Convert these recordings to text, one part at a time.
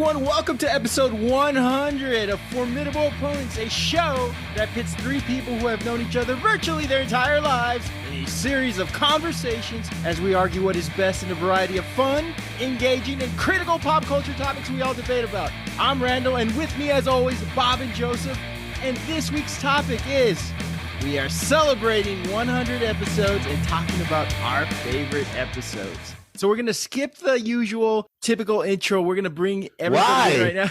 everyone. Welcome to episode 100 of Formidable Opponents, a show that pits three people who have known each other virtually their entire lives in a series of conversations as we argue what is best in a variety of fun, engaging, and critical pop culture topics we all debate about. I'm Randall, and with me, as always, Bob and Joseph. And this week's topic is we are celebrating 100 episodes and talking about our favorite episodes. So we're going to skip the usual typical intro. We're going to bring everything in right now.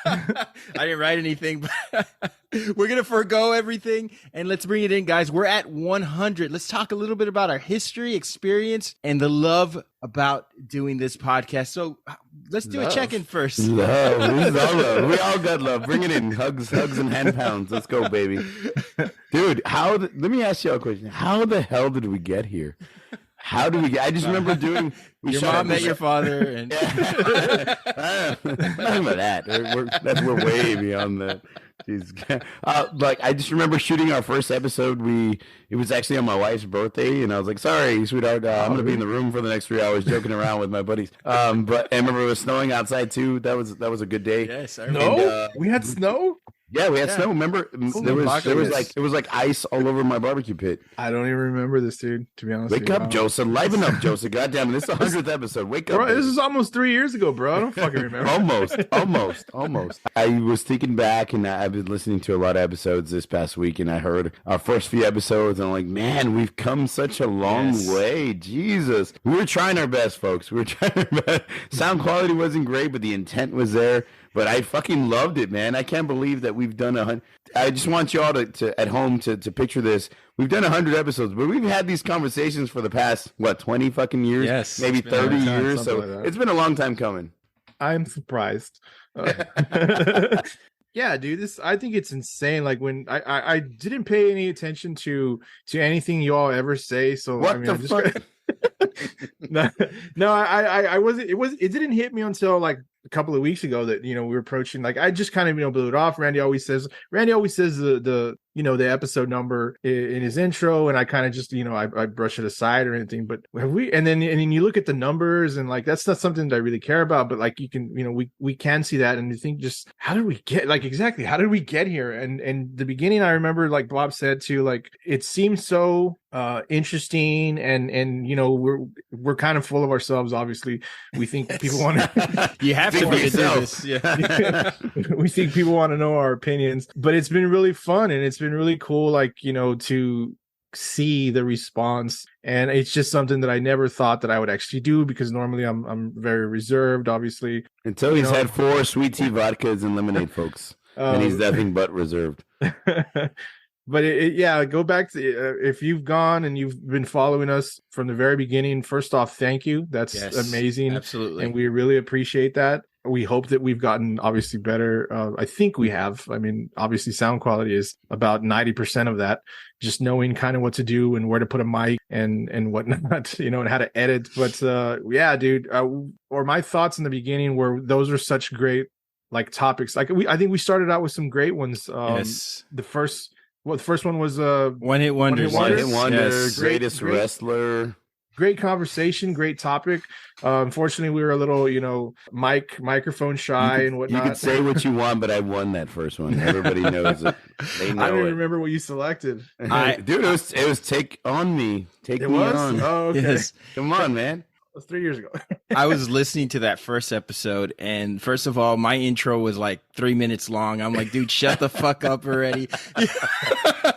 I didn't write anything, but we're going to forego everything and let's bring it in, guys. We're at 100. Let's talk a little bit about our history, experience, and the love about doing this podcast. So let's do a check-in first. Love. This is all love. We all got love. Bring it in. Hugs and hand pounds. Let's go, baby. Dude, let me ask you a question. How the hell did we get here? How do we get? I just remember doing. Your mom met your father, and nothing about that. We're way beyond that. Jeez. Like I just remember shooting our first episode. It was actually on my wife's birthday, and I was like, "Sorry, sweetheart, I'm gonna be in the room for the next 3 hours, joking around with my buddies." But I remember it was snowing outside too. That was a good day. Yes, I remember. No, we had snow. Yeah, we had snow. Remember, there was like ice all over my barbecue pit. I don't even remember this, dude. To be honest, wake up, Joseph. Liven up, Joseph. Goddamn, this is the 100th episode. Wake up, bro. baby. This is almost 3 years ago, bro. I don't fucking remember. almost. I was thinking back, and I've been listening to a lot of episodes this past week, and I heard our first few episodes, and I'm like, man, we've come such a long way. Jesus, we were trying our best, folks. We were trying our best. Sound quality wasn't great, but the intent was there. But I fucking loved it, man. I can't believe that we've done 100. I just want you all to at home to picture this. We've done 100 episodes, but we've had these conversations for the past, 20 fucking years? Yes. Maybe 30 years. So it's been a long time coming. I'm surprised. Yeah, dude, I think it's insane. Like when I didn't pay any attention to anything you all ever say. So what I mean, the fuck? I wasn't. It didn't hit me until like a couple of weeks ago that we were approaching. Like I just kind of blew it off. Randy always says the the episode number in his intro, and I kind of just I brush it aside or anything. But and then you look at the numbers, and like that's not something that I really care about. But like you can we can see that, and you think just how did we get here? And the beginning, I remember like Bob said too, like it seemed so interesting, and we're kind of full of ourselves. Obviously, we think people want to. You have to be this. Yeah. We think people want to know our opinions, but it's been really fun, and it's been really cool, like to see the response. And it's just something that I never thought that I would actually do, because normally I'm very reserved, obviously, until he's had 4 sweet tea vodkas and lemonade, folks. And he's nothing but reserved. But go back to if you've gone and you've been following us from the very beginning. First off, thank you. That's amazing. Absolutely. And we really appreciate that. We hope that we've gotten obviously better. I think we have. I mean, obviously sound quality is about 90% of that. Just knowing kind of what to do and where to put a mic and whatnot, and how to edit. But yeah, dude, or my thoughts in the beginning were those are such great like topics. Like I think we started out with some great ones. Yes. The first one was One Hit Wonders. One Hit Wonder, Yes. greatest wrestler. Great conversation, great topic. Unfortunately, we were a little, microphone shy and whatnot. You can say what you want, but I won that first one. Everybody knows it. They know I don't even it. remember what you selected. Dude, it was Take On Me. Take It Me was? On. Oh, okay. Yes. Come on, man. That was 3 years ago. I was listening to that first episode, and first of all, my intro was like 3 minutes long. I'm like, dude, shut the fuck up already.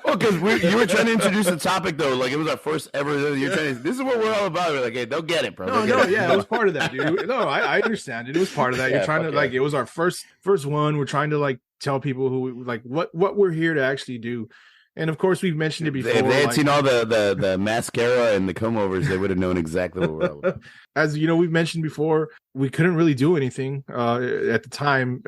Well, because you were trying to introduce the topic, though. Like, it was our first ever. You're trying to, this is what we're all about. We're like, hey, they'll get it, bro. It was part of that, dude. No, I understand it. It was part of that. You're trying to, like, it was our first one. We're trying to, like, tell people who, like, what we're here to actually do. And of course, we've mentioned it before. If they had seen all the mascara and the comb overs, they would have known exactly what we're all about. As we've mentioned before, we couldn't really do anything at the time.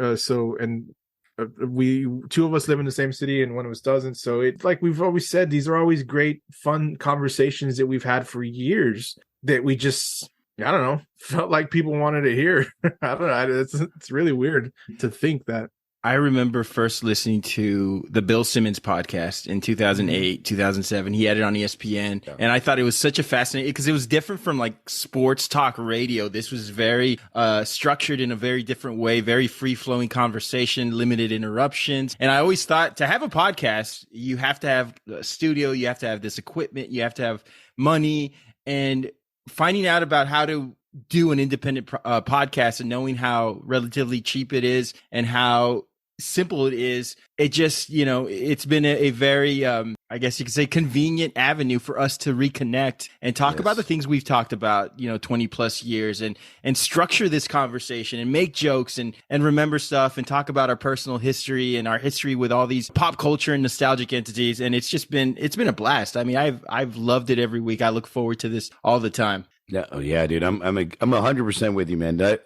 We two of us live in the same city, and one of us doesn't. So it's like we've always said, these are always great, fun conversations that we've had for years that we just, I don't know, felt like people wanted to hear. I don't know. It's really weird to think that. I remember first listening to the Bill Simmons podcast in 2008, 2007. He had it on ESPN. Yeah. And I thought it was such a fascinating, because it was different from like sports talk radio. This was very structured in a very different way, very free flowing conversation, limited interruptions. And I always thought to have a podcast, you have to have a studio, you have to have this equipment, you have to have money. And finding out about how to do an independent podcast and knowing how relatively cheap it is and how simple it is, it just, it's been a very, I guess you could say, convenient avenue for us to reconnect and talk about the things we've talked about, 20 plus years, and structure this conversation and make jokes and remember stuff and talk about our personal history and our history with all these pop culture and nostalgic entities. And it's been a blast. I mean, I've loved it every week. I look forward to this all the time. Yeah, oh yeah, dude. I'm 100% with you, man. A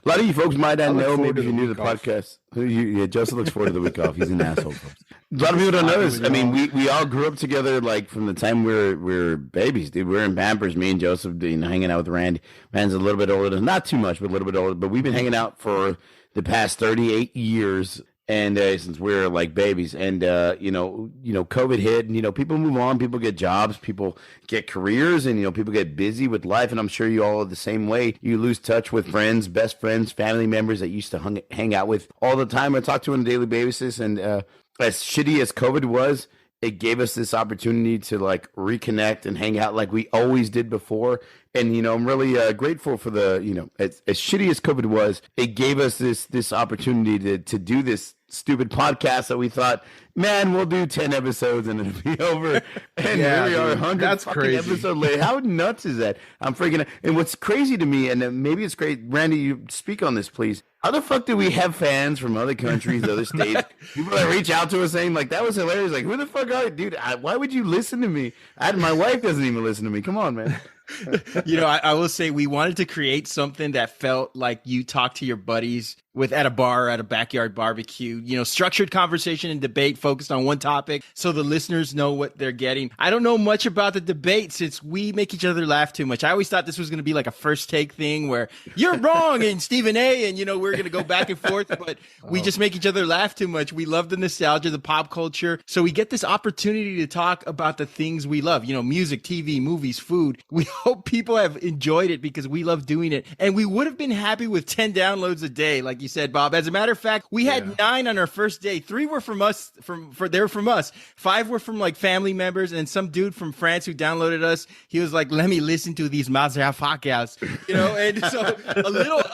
lot of you folks might not know, maybe if you're new to the podcast. Yeah, Joseph looks forward to the week off. He's an asshole, folks. A lot of people don't know this. I mean, we all grew up together, like from the time we're babies, dude. We're in Pampers, me and Joseph, hanging out with Randy. Man's a little bit older, not too much, but a little bit older. But we've been hanging out for the past 38 years. And since we're like babies, and COVID hit, and people move on, people get jobs, people get careers, and people get busy with life. And I'm sure you all are the same way. You lose touch with friends, best friends, family members that you used to hang out with all the time and talk to on a daily basis. And as shitty as COVID was, it gave us this opportunity to like reconnect and hang out like we always did before. And, I'm really grateful for the, as shitty as COVID was, it gave us this opportunity to do this stupid podcast that we thought, man, we'll do 10 episodes and it'll be over. And here we are, 100 episodes later. How nuts is that? I'm freaking out. And what's crazy to me, and maybe it's great, Randy, you speak on this, please. How the fuck do we have fans from other countries, other states, people that reach out to us saying, like, that was hilarious. Like, who the fuck are you? Dude, why would you listen to me? My wife doesn't even listen to me. Come on, man. I will say we wanted to create something that felt like you talk to your buddies at a bar, at a backyard barbecue, structured conversation and debate focused on one topic so the listeners know what they're getting. I don't know much about the debate since we make each other laugh too much. I always thought this was going to be like a first take thing where you're wrong and Stephen A. and, we're going to go back and forth, but we just make each other laugh too much. We love the nostalgia, the pop culture. So we get this opportunity to talk about the things we love, music, TV, movies, food. We hope people have enjoyed it because we love doing it. And we would have been happy with 10 downloads a day, like you said, Bob. As a matter of fact, we had 9 on our first day. 3 were from us. They were from us. 5 were from like family members, and some dude from France who downloaded us. He was like, "Let me listen to these motherfuckers," And so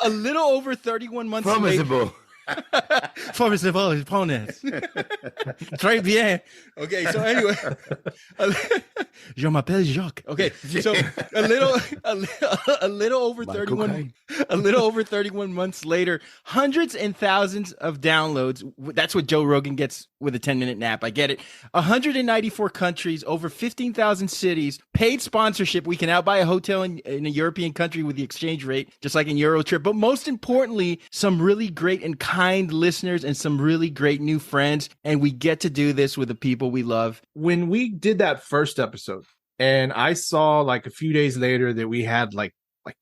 a little over 31 months later. Formidable opponents. Très bien. Okay, so anyway, je m'appelle Jacques. Okay, so a little over 31 months later, hundreds and thousands of downloads. That's what Joe Rogan gets with a 10-minute nap. I get it. 194 countries, over 15,000 cities, paid sponsorship. We can now buy a hotel in a European country with the exchange rate, just like in Eurotrip. But most importantly, some really great and kind listeners and some really great new friends. And we get to do this with the people we love. When we did that first episode, and I saw like a few days later that we had like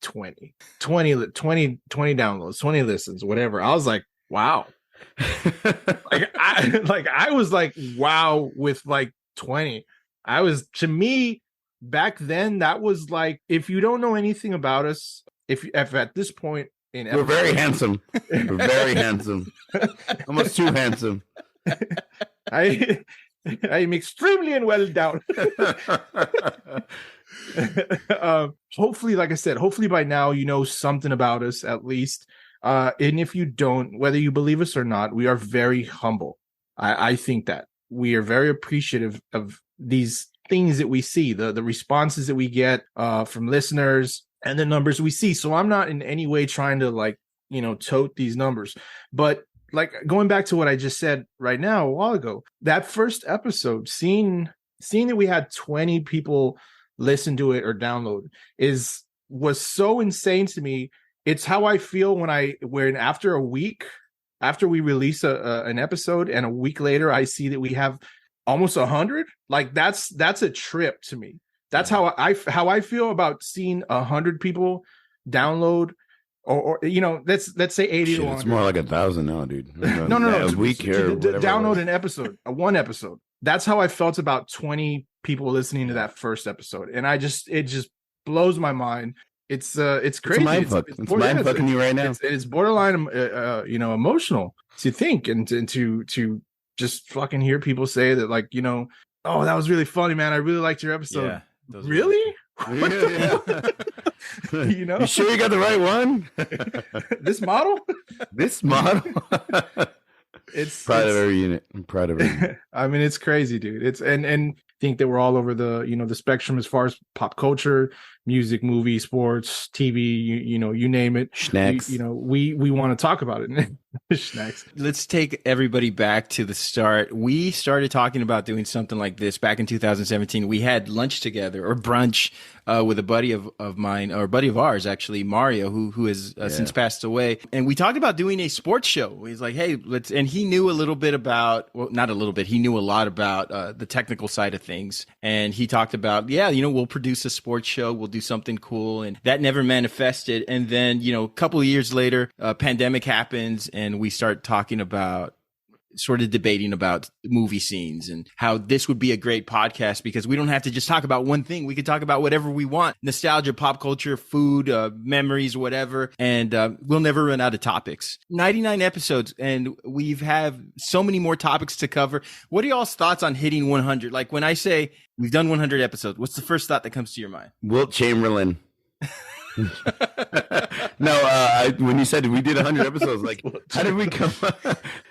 20 downloads, 20 listens, whatever. I was like, wow. I was like, wow, with like 20. To me back then, that was like, if you don't know anything about us, if at this point in we're very handsome. We're very handsome. Almost too handsome. I'm extremely and well down. Hopefully, like I said, hopefully by now you know something about us at least. And if you don't, whether you believe us or not, we are very humble. I think that we are very appreciative of these things that we see, the responses that we get from listeners and the numbers we see. So I'm not in any way trying to tote these numbers, but like going back to what I just said right now a while ago, that first episode, seeing that we had 20 people listen to it or download was so insane to me. It's how I feel when after a week, after we release an episode and a week later, I see that we have almost 100. Like that's a trip to me. That's how I feel about seeing 100 people download or let's say 80 Shit, to 100. it's more like 1,000 now, dude. No. A week here. Download an episode, one episode. That's how I felt about 20 people listening to that first episode, and it just blows my mind. It's crazy. It's mind fuck. It's mind fucking you right now. It's borderline, emotional to think and to just fucking hear people say that, like, oh, that was really funny, man. I really liked your episode. Yeah, really? Yeah. You sure you got the right one? This model? It's proud of every unit. I'm proud of it. I mean, it's crazy, dude. It's and think that we're all over the the spectrum as far as pop culture, music, movie, sports, TV, you name it. Snacks. We want to talk about it. Snacks. Let's take everybody back to the start. We started talking about doing something like this back in 2017. We had lunch together, or brunch, with a buddy of mine, or a buddy of ours, actually, Mario, who has since passed away. And we talked about doing a sports show. He's like, hey, and he knew a little bit about, well, not a little bit, he knew a lot about the technical side of things. And he talked about, we'll produce a sports show. We'll do something cool. And that never manifested. And then, a couple of years later, pandemic happens, and we start talking about, sort of debating about movie scenes and how this would be a great podcast because we don't have to just talk about one thing. We could talk about whatever we want. Nostalgia, pop culture, food, memories, whatever. And we'll never run out of topics. 99 episodes, and we've have so many more topics to cover. What are y'all's thoughts on hitting 100? Like, when I say we've done 100 episodes, what's the first thought that comes to your mind? Wilt Chamberlain. No, when you said we did 100 episodes, like, how did we come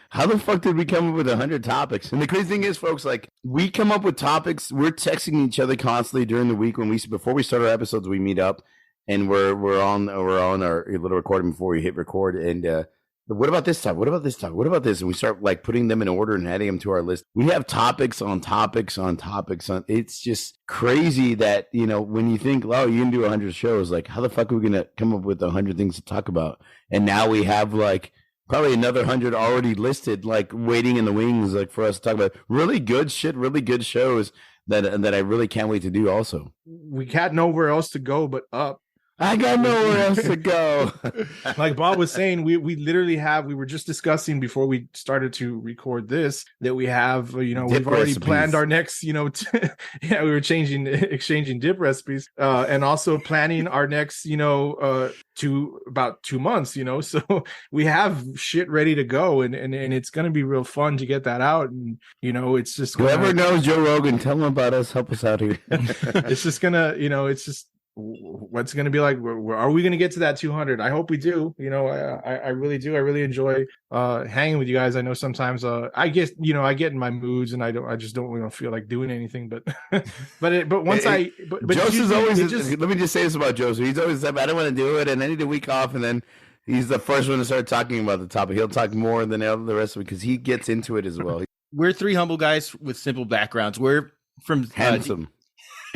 how the fuck did we come up with 100 topics? And the crazy thing is, folks, like, we come up with topics. We're texting each other constantly during the week before we start our episodes. We meet up and we're on our little recording before we hit record. And what about this topic? What about this topic? What about this? And we start like putting them in order and adding them to our list. We have topics on topics on topics on. It's just crazy that, when you think, oh, you can do 100 shows, like, how the fuck are we going to come up with 100 things to talk about? And now we have like probably another 100 already listed, like waiting in the wings, like for us to talk about really good shit, really good shows that I really can't wait to do also. We got nowhere else to go but up. I got nowhere else to go. Like Bob was saying, we literally we were just discussing before we started to record this that we have, we've already planned our next, we were exchanging dip recipes, and also planning our next, to about 2 months, so we have shit ready to go, and it's going to be real fun to get that out. And, it's just whoever knows Joe Rogan, tell him about us, help us out here. It's just gonna, it's just, what's going to be like, are we going to get to that 200? I hope we do. I really do. I really enjoy hanging with you guys. I know sometimes I get in my moods and I just don't feel like doing anything, but Joseph's always, let me just say this about Joseph. He's always said, I don't want to do it, and I need a week off, and then he's the first one to start talking about the topic. He'll talk more than the rest of it because he gets into it as well. We're three humble guys with simple backgrounds. We're from handsome.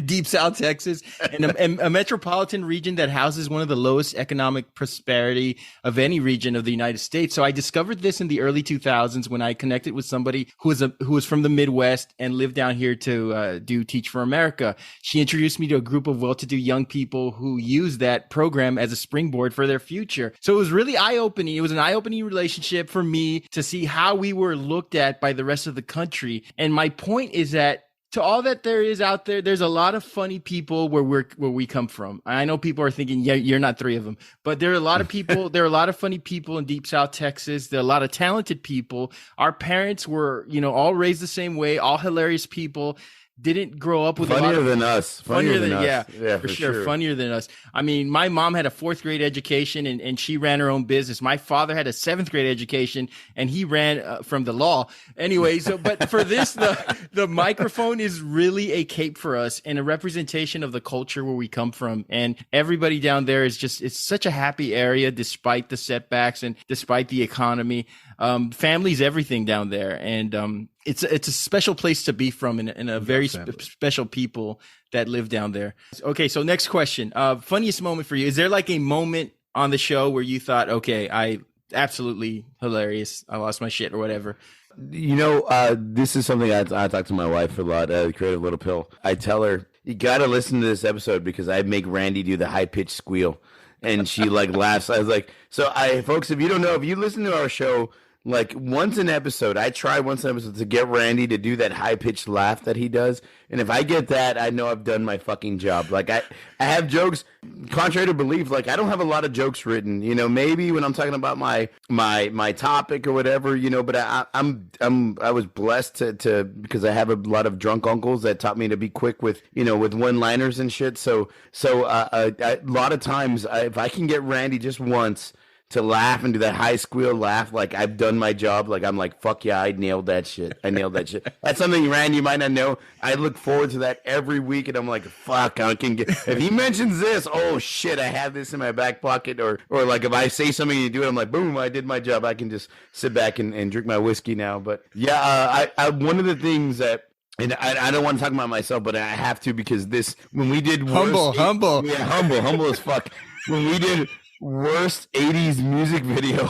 Deep South Texas, and a metropolitan region that houses one of the lowest economic prosperity of any region of the United States. So I discovered this in the early 2000s when I connected with somebody who was from the Midwest and lived down here to do Teach for America. She introduced me to a group of well-to-do young people who use that program as a springboard for their future. So it was really eye-opening. It was an eye-opening relationship for me to see how we were looked at by the rest of the country. And my point is that to all that there is out there, there's a lot of funny people where we come from. I know people are thinking, yeah, you're not three of them, but there are a lot of people. There are a lot of funny people in Deep South Texas. There are a lot of talented people. Our parents were, all raised the same way, all hilarious people. Didn't grow up with funnier than us. Funnier than us. Yeah, for sure. Funnier than us. I mean, my mom had a 4th grade education and she ran her own business. My father had a 7th grade education and he ran from the law. Anyway, but for this, the microphone is really a cape for us and a representation of the culture where we come from. And everybody down there it's such a happy area despite the setbacks and despite the economy. Family's everything down there. And, it's a special place to be from and a very special people that live down there. Okay. So next question, funniest moment for you. Is there like a moment on the show where you thought, okay, I absolutely hilarious, I lost my shit or whatever? This is something I talk to my wife a lot, Creative Little Pill. I tell her, you got to listen to this episode because I make Randy do the high pitched squeal. and she like laughs. I was like, so folks, if you don't know, if you listen to our show, like once an episode, I try once an episode to get Randy to do that high pitched laugh that he does. And if I get that, I know I've done my fucking job. Like I have jokes, contrary to belief, like I don't have a lot of jokes written, you know, maybe when I'm talking about my topic or whatever, you know, but I was blessed to because I have a lot of drunk uncles that taught me to be quick with, you know, with one-liners and shit. So a lot of times if I can get Randy just once to laugh and do that high squeal laugh, like I've done my job. Like I'm like, fuck yeah, I nailed that shit. That's something, Randy, you might not know. I look forward to that every week, and I'm like, fuck, I can get. If he mentions this, oh shit, I have this in my back pocket, or like if I say something and you do it, I'm like, boom, I did my job. I can just sit back and drink my whiskey now. But yeah, I one of the things that. And I don't want to talk about myself, but I have to because when we did humble as fuck. When we did worst 80s music video,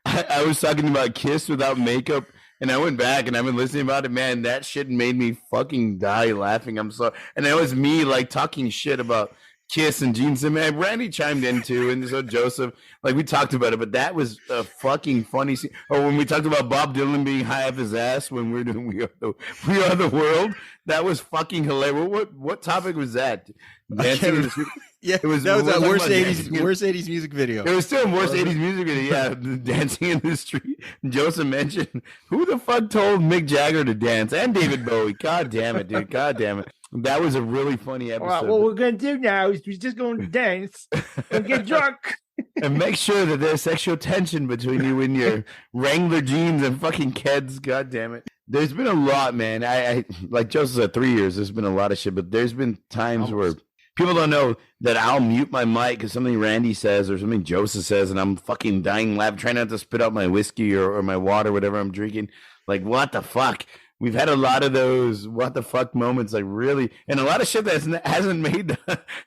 I was talking about Kiss without makeup, and I went back and I've been listening about it. Man, that shit made me fucking die laughing. I'm sorry. And it was me like talking shit about Kiss and Gene Simmons. Randy chimed in too, and so Joseph, like we talked about it, but that was a fucking funny scene. Or when we talked about Bob Dylan being high up his ass when we're doing We Are the World, that was fucking hilarious. What topic was that? Dancing in the Street? Yeah, that was that worst 80s music video. It was still worst 80s music video. Yeah, Dancing in the Street. Joseph mentioned, who the fuck told Mick Jagger to dance? And David Bowie. God damn it, dude. God damn it. That was a really funny episode. All right, what we're going to do now is we're just going to dance and get drunk. And make sure that there's sexual tension between you and your Wrangler jeans and fucking Keds. God damn it. There's been a lot, man. I like Joseph said, 3 years. There's been a lot of shit, but there's been times where people don't know that I'll mute my mic because something Randy says or something Joseph says, and I'm fucking dying laughing, trying not to spit out my whiskey or my water, whatever I'm drinking. Like, what the fuck? We've had a lot of those what the fuck moments, like really, and a lot of shit that hasn't made the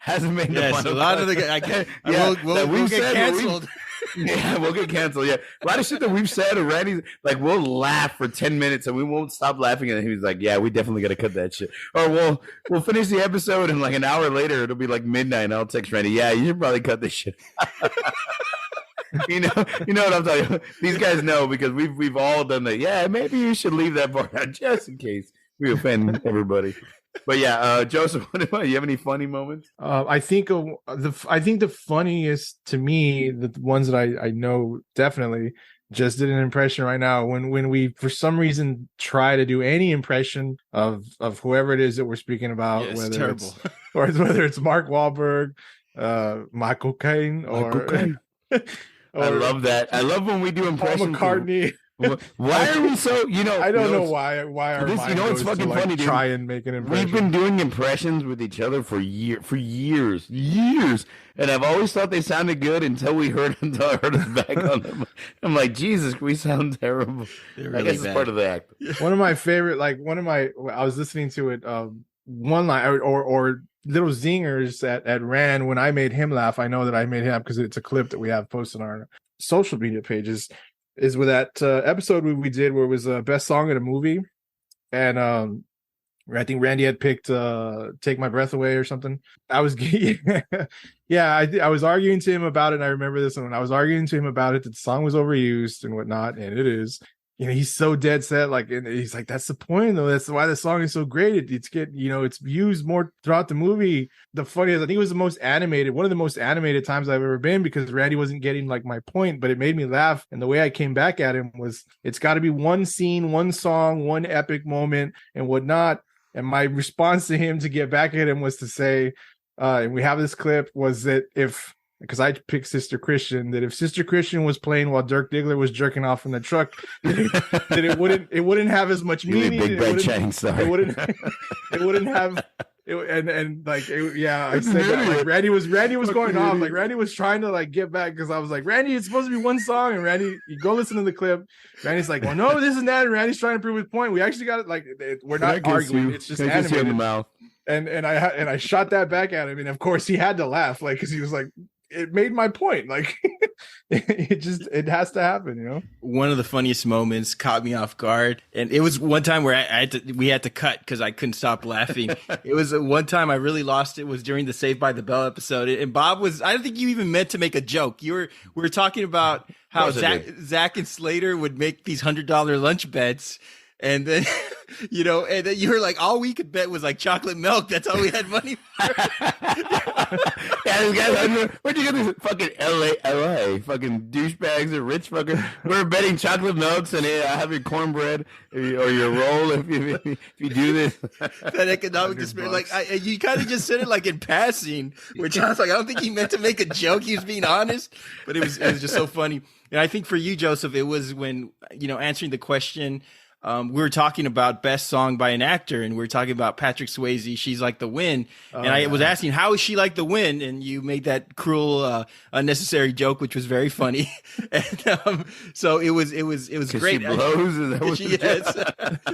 yes, a lot of the we'll get canceled. Yeah, we'll get canceled. Yeah, a lot of shit that we've said already. Like we'll laugh for 10 minutes and we won't stop laughing. And he was like, "Yeah, we definitely got to cut that shit." Or we'll finish the episode and like an hour later it'll be like midnight. And I'll text Randy, "Yeah, you should probably cut this shit." You know what I'm talking about. These guys know because we've all done that. Yeah, maybe you should leave that part out just in case we offend everybody. But yeah, Joseph, what about you? Have any funny moments? I think the funniest to me, the ones that I know definitely just did an impression right now when we for some reason try to do any impression of whoever it is that we're speaking about, whether it's Mark Wahlberg, Michael Caine, or I love that. I love when we do impressions. Paul McCartney. Why are we so? I don't know why. Our this, you know, it's fucking funny. Dude. Try and make an impression. We've been doing impressions with each other for years, and I've always thought they sounded good until I heard us back on them. I'm like, Jesus, we sound terrible. Really I guess it's part of the act. One of my favorite, I was listening to it. One line or little zingers at Rand when I made him laugh. I know that I made him because it's a clip that we have posted on our social media pages. Is with that episode we did where it was best song in a movie, and I think Randy had picked "Take My Breath Away" or something. I was I was arguing to him about it. And I remember this one. I was arguing to him about it that the song was overused and whatnot, and it is. You know, he's so dead set, and he's like, that's the point though. That's why the song is so great. It's used more throughout the movie. The funniest, I think it was one of the most animated times I've ever been because Randy wasn't getting like my point, but it made me laugh. And the way I came back at him was, it's got to be one scene, one song, one epic moment and whatnot. And my response to him to get back at him was to say, and we have this clip, was that because I picked Sister Christian, that if Sister Christian was playing while Dirk Diggler was jerking off in the truck, that it wouldn't have as much meaning. Big Bad Chang, sorry. It wouldn't have. I said that like Randy was going off, like Randy was trying to like get back because I was like, Randy, it's supposed to be one song, and Randy, you go listen to the clip. Randy's like, well, no, this and that, and Randy's trying to prove his point. We actually got it. Like we're not arguing. It's just animated. And I shot that back at him, and of course he had to laugh, like because he was like. it made my point. Like it has to happen, you know. One of the funniest moments caught me off guard, and it was one time where we had to cut because I couldn't stop laughing. It was one time I really lost it. Was during the Saved by the Bell episode, and Bob was. I don't think you even meant to make a joke. We were talking about how Zach and Slater would make these $100 lunch bets. And then, and then you were like, all we could bet was like chocolate milk. That's all we had money for. This guy's where'd you get this fucking LA fucking douchebags or rich fucker? We're betting chocolate milks and having cornbread or your roll if you do this. That economic despair. Like you kind of just said it like in passing, which I was like, I don't think he meant to make a joke. He was being honest, but it was just so funny. And I think for you, Joseph, it was when, answering the question, we were talking about best song by an actor, and we were talking about Patrick Swayze, She's Like the Wind. And I was asking, how is she like the wind? And you made that cruel, unnecessary joke, which was very funny. And so it was great. She blows? Is that what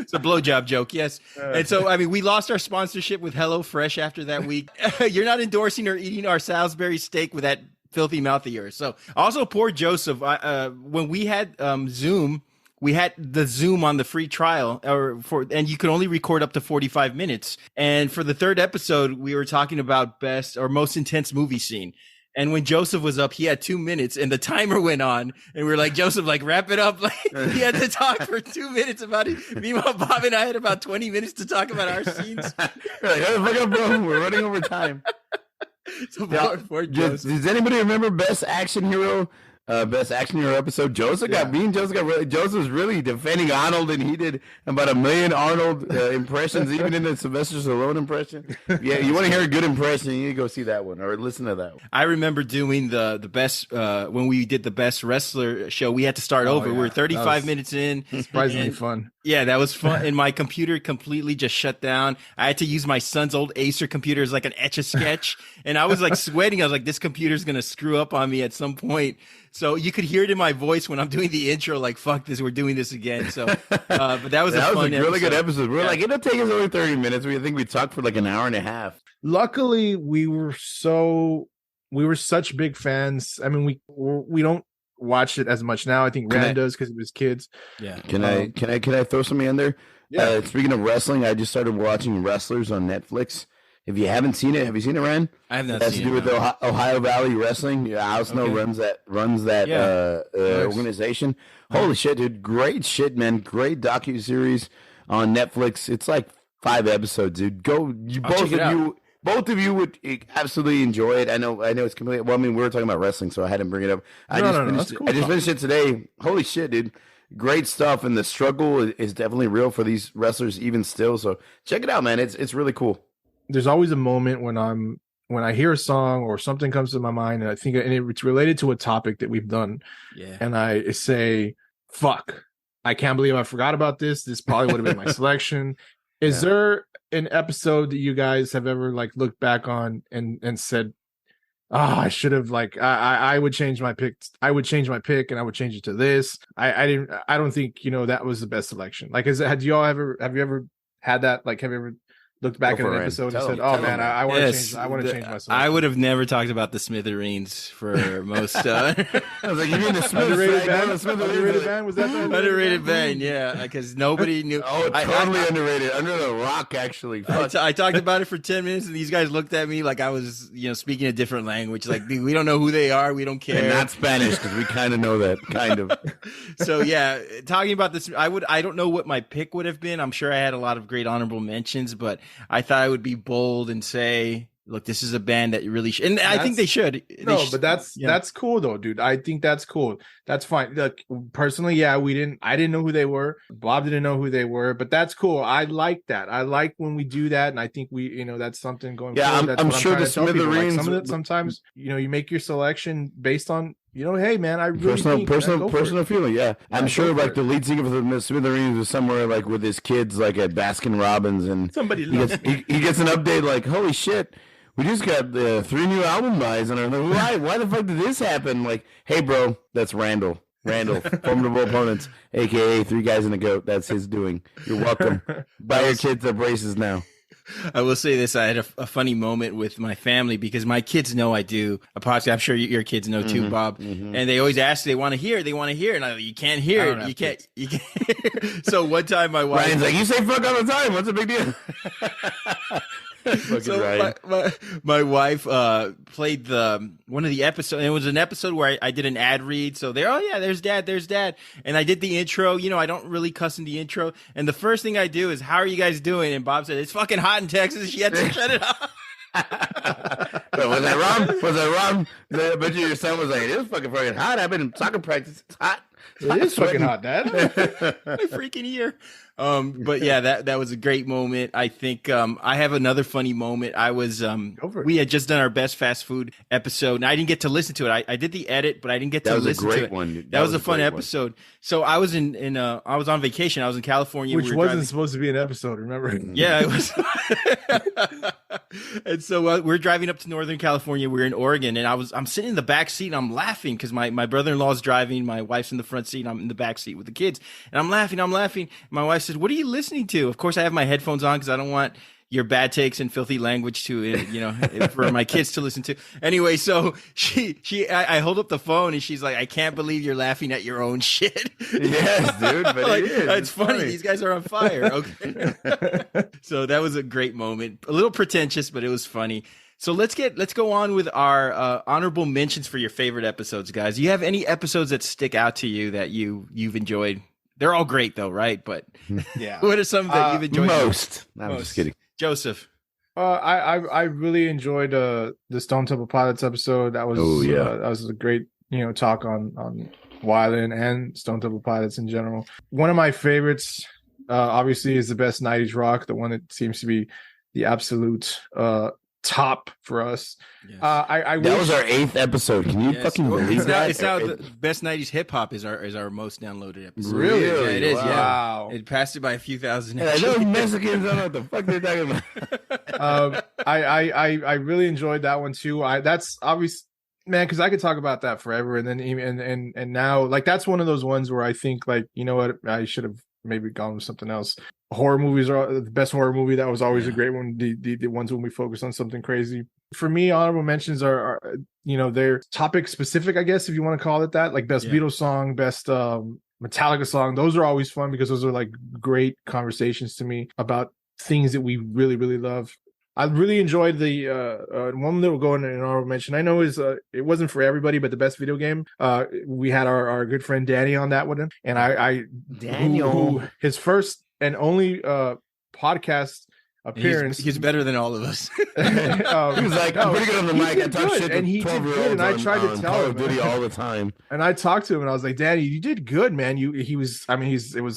it's a blowjob joke, yes. And so, we lost our sponsorship with HelloFresh after that week. You're not endorsing or eating our Salisbury steak with that filthy mouth of yours. So also poor Joseph, when we had Zoom, we had the Zoom on the free trial and you could only record up to 45 minutes. And for the third episode, we were talking about best or most intense movie scene. And when Joseph was up, he had 2 minutes and the timer went on and we were like, Joseph, like wrap it up. Like he had to talk for 2 minutes about it. Meanwhile, Bob and I had about 20 minutes to talk about our scenes. We're like, oh, fuck up, bro. We're running over time. So poor Joseph. Does anybody remember best action hero episode? Joseph was really defending Arnold, and he did about 1 million Arnold impressions, even in the Sylvester Stallone impression. Yeah, you want to hear a good impression, you need to go see that one or listen to that one. I remember doing the best when we did the best wrestler show. We had to start over. Yeah. We were 35 minutes in. Surprisingly fun. Yeah, that was fun. And my computer completely just shut down. I had to use my son's old Acer computer as like an Etch-a-Sketch. And I was like sweating. I was like, this computer's going to screw up on me at some point. So you could hear it in my voice when I'm doing the intro, like, fuck this, we're doing this again. So, but that was a fun episode. Really good episode. We're like, it'll take us only 30 minutes. I think we talked for like an hour and a half. Luckily, we were such big fans. I mean, we don't watch it as much now. I think Rand does because of his kids. Yeah. Can I throw something in there? Yeah. Speaking of wrestling, I just started watching Wrestlers on Netflix. If you haven't seen it, have you seen it, Rand? I have not seen it. It has to do with Ohio Valley Wrestling. Al Snow runs that organization. Holy shit, dude. Great shit, man. Great docuseries on Netflix. It's like 5 episodes, dude. Both of you would absolutely enjoy it. I know it's completely. Well, I mean, we were talking about wrestling, so I had to bring it up. I just finished it today. Holy shit, dude. Great stuff, and the struggle is definitely real for these wrestlers even still. So check it out, man. It's really cool. There's always a moment when I hear a song or something comes to my mind, and I think it's related to a topic that we've done. Yeah. And I say, "Fuck! I can't believe I forgot about this. This probably would have been my selection." Is there an episode that you guys have ever like looked back on and said, I should have I would change my pick. I would change my pick and I would change it to this. I don't think, that was the best selection. Like, have you ever had that? Like, have you ever looked back at an episode and said, "Oh man, I want to change. I want to change my selection." I would have never talked about the Smithereens for most. I was like, "You mean the underrated band? Underrated band? Was that the underrated band?" Yeah, because nobody knew. Oh, totally underrated. Under the rock, actually. I talked about it for 10 minutes, and these guys looked at me like I was, speaking a different language. Like, dude, we don't know who they are. We don't care. And not Spanish, because we kind of know that, kind of. So yeah, talking about this, I don't know what my pick would have been. I'm sure I had a lot of great honorable mentions, but I thought I would be bold and say, look, this is a band that you really should. And I think they should. But that's cool though, dude. I think that's cool. That's fine. Look, personally, I didn't know who they were. Bob didn't know who they were, but that's cool. I like that. I like when we do that. And I think we, that's something going forward. I'm sure the Smithereens. Like sometimes, you make your selection based on, hey man, I really personal feeling. Yeah. I'm sure like the lead singer for the Smithereens was somewhere like with his kids, like at Baskin Robbins, and he gets an update like, holy shit, we just got 3 new album buys, and I'm like, why the fuck did this happen? Like, hey bro, that's Randall, Formidable Opponents, aka 3 Guys and a Goat. That's his doing. You're welcome. Buy your kids the braces now. I will say this. I had a funny moment with my family because my kids know I do a podcast. I'm sure your kids know too, Bob. And they always ask, they want to hear. And I go, you can't hear it. You can't. So one time my wife. Ryan's like, you say fuck all the time. What's the big deal? So my wife played one of the episodes. It was an episode where I did an ad read. So there's dad. And I did the intro. You know, I don't really cuss in the intro. And the first thing I do is, how are you guys doing? And Bob said, it's fucking hot in Texas. She had to shut it off. Was that wrong? I bet you your son was like, it is fucking hot. I've been in soccer practice. It's hot. It is fucking hot, Dad. My freaking ear. But yeah, that was a great moment. I think I have another funny moment. I was we had just done our best fast food episode, and I didn't get to listen to it. I did the edit, but I didn't get to listen to it. That was a great one. That was a fun episode. So I was I was on vacation. I was in California, which wasn't supposed to be an episode. Remember? Yeah, it was. And so we're driving up to Northern California. We're in Oregon, and I'm sitting in the back seat, and I'm laughing because my brother-in-law is driving, my wife's in the front seat, and I'm in the back seat with the kids, and I'm laughing. My wife says, "What are you listening to?" Of course, I have my headphones on because I don't want your bad takes and filthy language to, for my kids to listen to. Anyway, so I hold up the phone and she's like, I can't believe you're laughing at your own shit. Yes, dude, but like, it is. It's funny. These guys are on fire. Okay. So that was a great moment. A little pretentious, but it was funny. So let's go on with our honorable mentions for your favorite episodes, guys. Do you have any episodes that stick out to you that you've enjoyed? They're all great though, right? But yeah, what are some that you've enjoyed most? I'm just kidding. Joseph. I really enjoyed the Stone Temple Pilots episode. That was that was a great talk on Wyland and Stone Temple Pilots in general. One of my favorites, obviously, is the best '90s rock. The one that seems to be the absolute top for us. Yes. That was our 8th episode. Can you fucking believe that? It's now the best '90s hip hop is our most downloaded episode. Really? Yeah, it is. Wow. Yeah, it passed it by a few thousand. I know Mexicans don't know what the fuck they're talking about. I really enjoyed that one too. That's obvious, man, because I could talk about that forever. And then and now, like, that's one of those ones where I think, like, you know what, I should have maybe gone with something else. Horror movies are the best horror movie. That was always a great one. The ones when we focus on something crazy. For me, honorable mentions are they're topic specific, I guess, if you want to call it that. Like best Beatles song, best Metallica song. Those are always fun because those are like great conversations to me about things that we really, really love. I really enjoyed the one that will go in an honorable mention. I know it wasn't for everybody, but the best video game. We had our good friend Danny on that one, and Daniel, who his first and only podcast appearance. He's better than all of us. He was like, I'm pretty good on the mic. I talk shit and he did good. And I tried to tell him Duty all the time. And I talked to him, and I was like, Danny, you did good, man. It was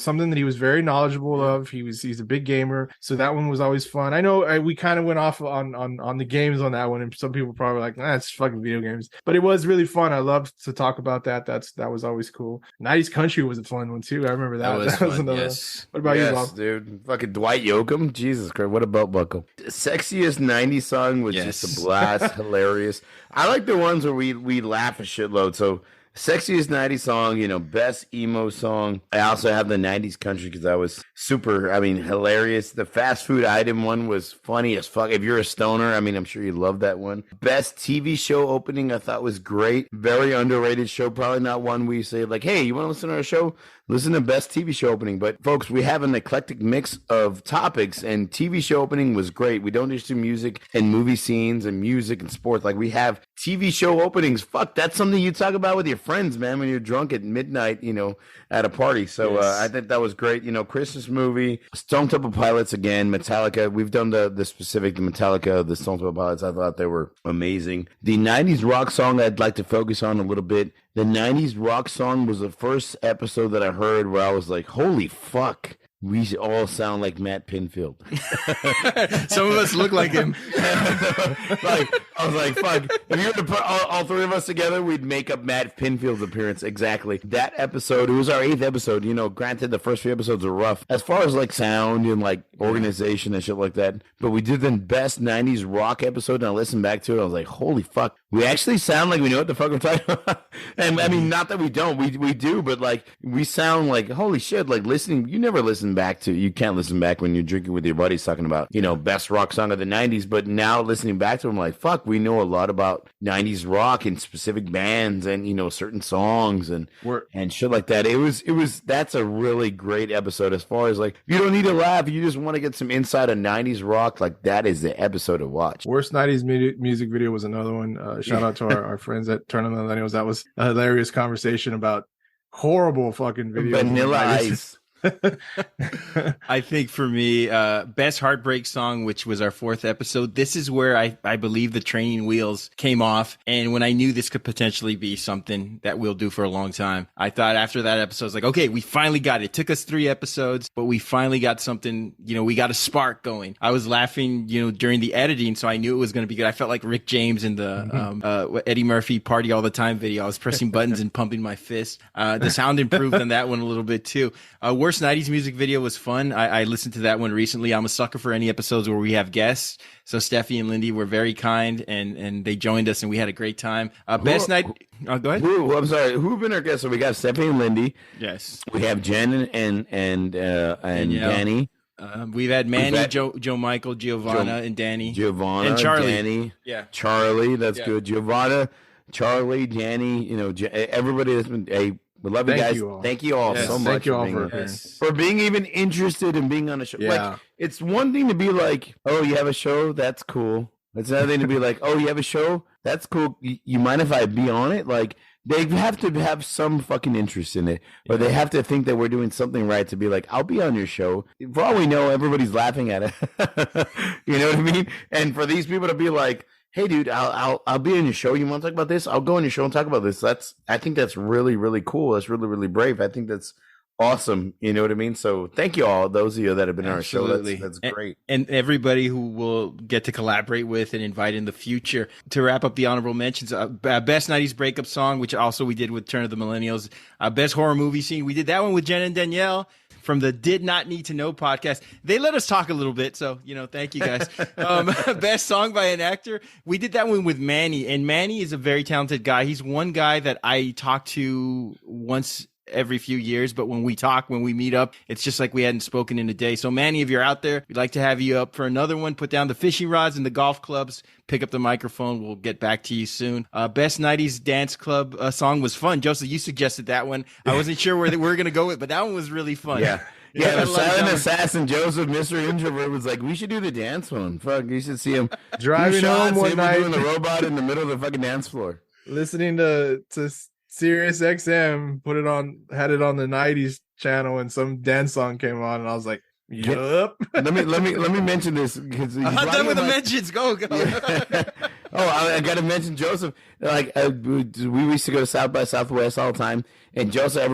something that he was very knowledgeable of. He's a big gamer, so that one was always fun. I know we kind of went off on the games on that one, and some people probably were like, it's fucking video games, but it was really fun. I loved to talk about that. That was always cool. 90s Country was a fun one too. I remember that. That was another. Yes. What about you, Bob? Dude, fucking Dwight Yoakam. Jesus Christ, what a belt buckle. Sexiest 90s song was just a blast. Hilarious. I like the ones where we laugh a shitload. So sexiest 90s song, best emo song. I also have the 90s Country because that was hilarious. The fast food item one was funny as fuck. If you're a stoner, I'm sure you love that one. Best TV show opening I thought was great. Very underrated show. Probably not one we say like, hey, you want to listen to our show? Listen to best TV show opening. But folks, we have an eclectic mix of topics, and TV show opening was great. We don't just do music and movie scenes and music and sports. Like, we have TV show openings. Fuck, that's something you talk about with your friends, man, when you're drunk at midnight, at a party. So I think that was great. Christmas movie, Stone Temple Pilots again, Metallica. We've done the specific, the Metallica, the Stone Temple Pilots. I thought they were amazing. The 90s rock song I'd like to focus on a little bit. The 90s rock song was the first episode that I heard where I was like, holy fuck. We all sound like Matt Pinfield. Some of us look like him. Like, I was like, fuck. If you were to put all three of us together, we'd make up Matt Pinfield's appearance exactly. That episode, it was our 8th episode. You know, granted, the first few episodes were rough as far as like sound and like organization and shit like that. But we did the best 90s rock episode, and I listened back to it. I was like, holy fuck. We actually sound like we know what the fuck we're talking about. And I mean, not that we don't. We do, but like, we sound like, holy shit, like listening. You never listen back to, you can't listen back when you're drinking with your buddies talking about, you know, best rock song of the 90s. But now listening back to them, like, fuck, we know a lot about 90s rock and specific bands and, you know, certain songs and shit like that. That's a really great episode as far as like, you don't need to laugh. You just want to get some insight on 90s rock. Like, that is the episode to watch. Worst 90s music video was another one. Shout out to our friends at Turn on the Millennials. That was a hilarious conversation about horrible fucking videos. Vanilla Ice. I think for me, best heartbreak song, which was our 4th episode. This is where I believe the training wheels came off. And when I knew this could potentially be something that we'll do for a long time, I thought after that episode, I was like, okay, we finally got it. It took us 3 episodes, but we finally got something, you know, we got a spark going. I was laughing, you know, during the editing, so I knew it was going to be good. I felt like Rick James in the Eddie Murphy Party All the Time video. I was pressing buttons and pumping my fist. The sound improved on that one a little bit too. Worst 90s music video was fun. I listened to that one recently. I'm a sucker for any episodes where we have guests. So Steffi and Lindy were very kind and they joined us and we had a great time. Best night. Oh, go ahead. I'm sorry. Who've been our guests? So we got Steffi and Lindy. Yes. We have Jen and Danny. We've had Manny, Joe Michael, Giovanna, and Danny. Giovanna, and Charlie. Danny. Yeah. Charlie. That's good. Giovanna, Charlie, Danny, you know, everybody that's been we love you guys. Thank you all so much. Thank you all for being even interested in being on a show. Yeah. Like, it's one thing to be like, oh, you have a show? That's cool. It's another thing to be like, oh, you have a show? That's cool. You mind if I be on it? Like, they have to have some fucking interest in it. Or they have to think that we're doing something right to be like, I'll be on your show. For all we know, everybody's laughing at it. You know what I mean? And for these people to be like, hey, dude, I'll be on your show. You want to talk about this? I'll go on your show and talk about this. I think that's really, really cool. That's really, really brave. I think that's awesome. You know what I mean? So thank you all, those of you that have been on our show. That's great. And everybody who will get to collaborate with and invite in the future. To wrap up the honorable mentions, best 90s breakup song, which also we did with Turn of the Millennials. Best horror movie scene. We did that one with Jen and Danielle from the Did Not Need to Know podcast. They let us talk a little bit, so, you know, thank you guys. Best song by an actor. We did that one with Manny, and Manny is a very talented guy. He's one guy that I talk to once every few years, but when we meet up, it's just like we hadn't spoken in a day. So Manny, if you're out there, we'd like to have you up for another one. Put down the fishing rods and the golf clubs, pick up the microphone. We'll get back to you soon. Best 90s dance club song was fun. Joseph, you suggested that one. I wasn't sure where we were going to go with, but that one was really fun. Yeah. Yeah, the silent assassin Joseph, Mr. Introvert, was like, we should do the dance one. Fuck, you should see him driving home one night, doing the robot in the middle of the fucking dance floor, listening to Sirius XM, had it on the 90s channel, and some dance song came on, and I was like, yup. let me mention this because I'm not done with the mentions. Go. Yeah. Oh, I got to mention Joseph. Like we used to go to South by Southwest all the time, and Joseph,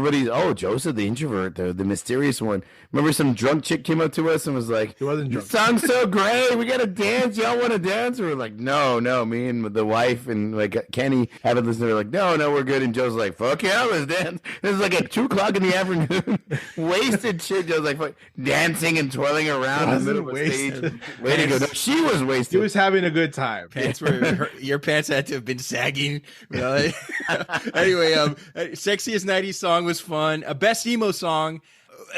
Joseph the introvert, the mysterious one. Remember, some drunk chick came up to us and was like, "He wasn't drunk. The song's so great. We got to dance. Y'all want to dance?" We were like, "No." Me and the wife and like Kenny haven't listened. We're like, "No, we're good." And Joe's like, "Fuck yeah, let's dance." It was like at 2:00 in the afternoon. Wasted shit. Joe's like dancing and twirling around in the middle of the stage. Way to go. No, she was wasted. He was having a good time. Your pants had to have been sagging. You know? Anyway, sexiest 90s song was fun. Best emo song.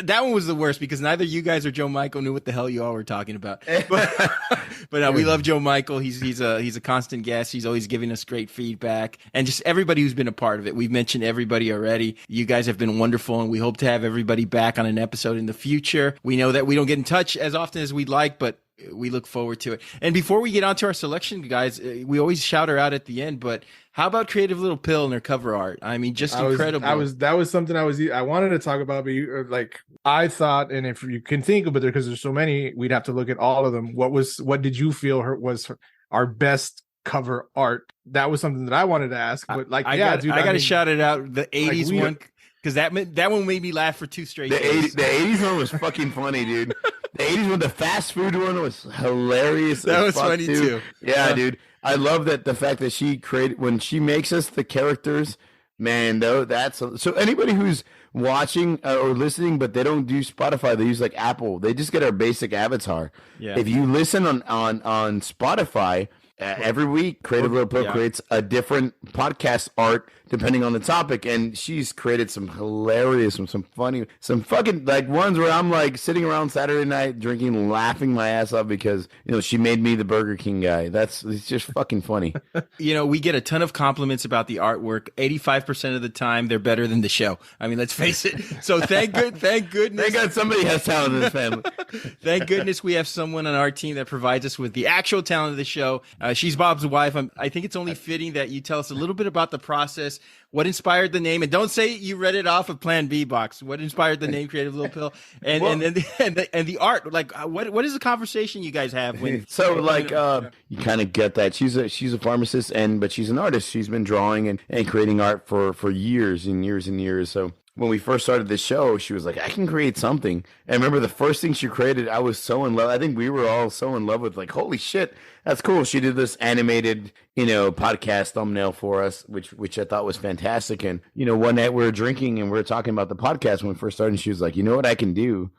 That one was the worst because neither you guys or Joe Michael knew what the hell you all were talking about. But we love Joe Michael. He's a constant guest. He's always giving us great feedback, and just everybody who's been a part of it. We've mentioned everybody already. You guys have been wonderful, and we hope to have everybody back on an episode in the future. We know that we don't get in touch as often as we'd like, but we look forward to it. And before we get on to our selection, guys, we always shout her out at the end, but how about Creative Little Pill and her cover art? I mean, just incredible. That was something I wanted to talk about, but I thought, and if you can think of it, because there's so many, we'd have to look at all of them. What did you feel was our best cover art? That was something that I wanted to ask, but I got to shout it out. The 80s one, because that one made me laugh for 2 straight days. The 80s one was fucking funny, dude. The 80s one, the fast food one was hilarious. That was funny too. Yeah, dude. I love that the fact that she created when she makes us the characters. Man, though, so anybody who's watching or listening, but they don't do Spotify, they use like Apple. They just get our basic avatar. Yeah. If you listen on Spotify, every week, Creative Little Pill creates a different podcast art depending on the topic, and she's created some hilarious, some funny, some fucking like ones where I'm like sitting around Saturday night drinking, laughing my ass off because she made me the Burger King guy. It's just fucking funny. We get a ton of compliments about the artwork. 85% of the time, they're better than the show. I mean, let's face it. So thank goodness. Thank God somebody has talent in this family. Thank goodness we have someone on our team that provides us with the actual talent of the show. She's Bob's wife. I think it's only fitting that you tell us a little bit about the process. What inspired the name? And don't say you read it off of Plan B box. What inspired the name Creative Little Pill? And the art. Like, what is the conversation you guys have when? So you kind of get that she's a pharmacist but she's an artist. She's been drawing and creating art for years and years and years. So when we first started this show, she was like, I can create something. And I remember the first thing she created, I was so in love. I think we were all so in love with, like, holy shit, that's cool. She did this animated, podcast thumbnail for us, which I thought was fantastic. And, one night we were drinking and we were talking about the podcast when we first started. And she was like, you know what I can do?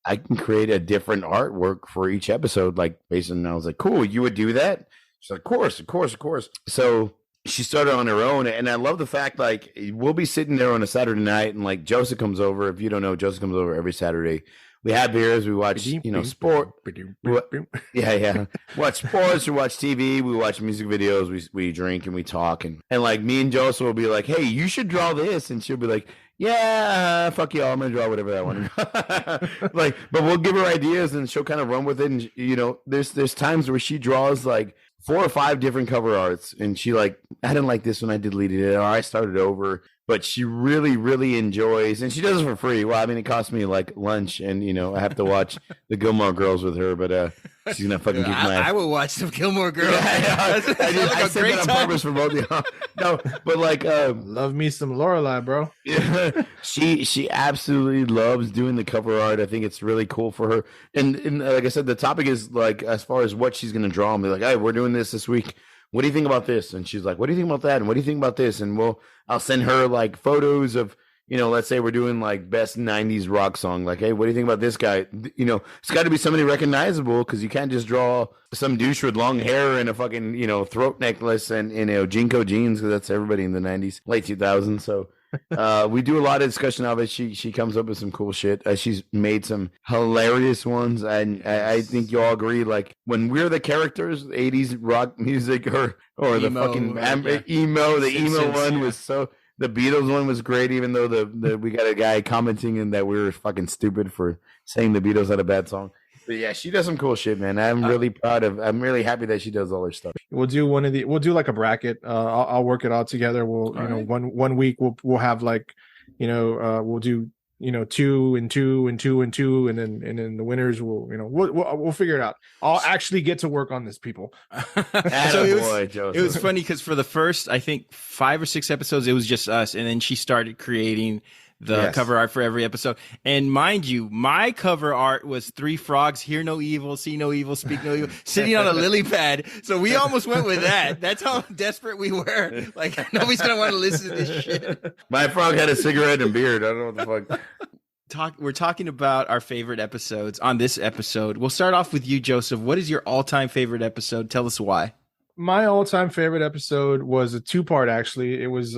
I can create a different artwork for each episode, like, based on, and I was like, cool, you would do that? She's like, of course. So she started on her own, and I love the fact, like, we'll be sitting there on a Saturday night, and, like, Joseph comes over. If you don't know, Joseph comes over every Saturday. We have beers, we watch, sport. Yeah. Watch sports, we watch TV, we watch music videos, we drink, and we talk. And like, me and Joseph will be like, hey, you should draw this. And she'll be like, yeah, fuck y'all, I'm going to draw whatever I want. Like, but we'll give her ideas, and she'll kind of run with it. And, there's times where she draws, like, 4 or 5 different cover arts, and she like, I didn't like this one, I deleted it, or I started over. But she really, really enjoys, and she does it for free. Well, I mean, it cost me like lunch, and I have to watch the Gilmore Girls with her. But she's gonna fucking kick my ass. I will watch some Gilmore Girls. I said that on purpose for both of y'all. No, but like, love me some Lorelai, bro. Yeah, she absolutely loves doing the cover art. I think it's really cool for her. And like I said, the topic is like, as far as what she's gonna draw, and be like, hey, we're doing this week. What do you think about this? And she's like, what do you think about that? And what do you think about this? And I'll send her like photos of, let's say we're doing like best 90s rock song. Like, hey, what do you think about this guy? It's got to be somebody recognizable, because you can't just draw some douche with long hair and a fucking, throat necklace and, Jinko jeans, because that's everybody in the 90s, late 2000s. So we do a lot of discussion of it. She comes up with some cool shit. She's made some hilarious ones, and I think you all agree. Like, when we're the characters, 80s rock music or the fucking emo, the emo one was so. The Beatles one was great, even though we got a guy commenting in that we were fucking stupid for saying the Beatles had a bad song. But yeah, she does some cool shit, man. I'm really happy that she does all her stuff. We'll do like a bracket. I'll work it all together. We'll, right. 1 week we'll have like, we'll do, 2 and 2 and 2 and 2, and then the winners we'll figure it out. I'll actually get to work on this, people. So it was funny because for the first, I think 5 or 6 episodes, it was just us, and then she started creating the cover art for every episode. And mind you, my cover art was 3 frogs, hear no evil, see no evil, speak no evil, sitting on a lily pad. So we almost went with that. That's how desperate we were. Like, nobody's going to want to listen to this shit. My frog had a cigarette and beard. I don't know what the fuck. We're talking about our favorite episodes on this episode. We'll start off with you, Joseph. What is your all-time favorite episode? Tell us why. My all-time favorite episode was a 2-part, actually. It was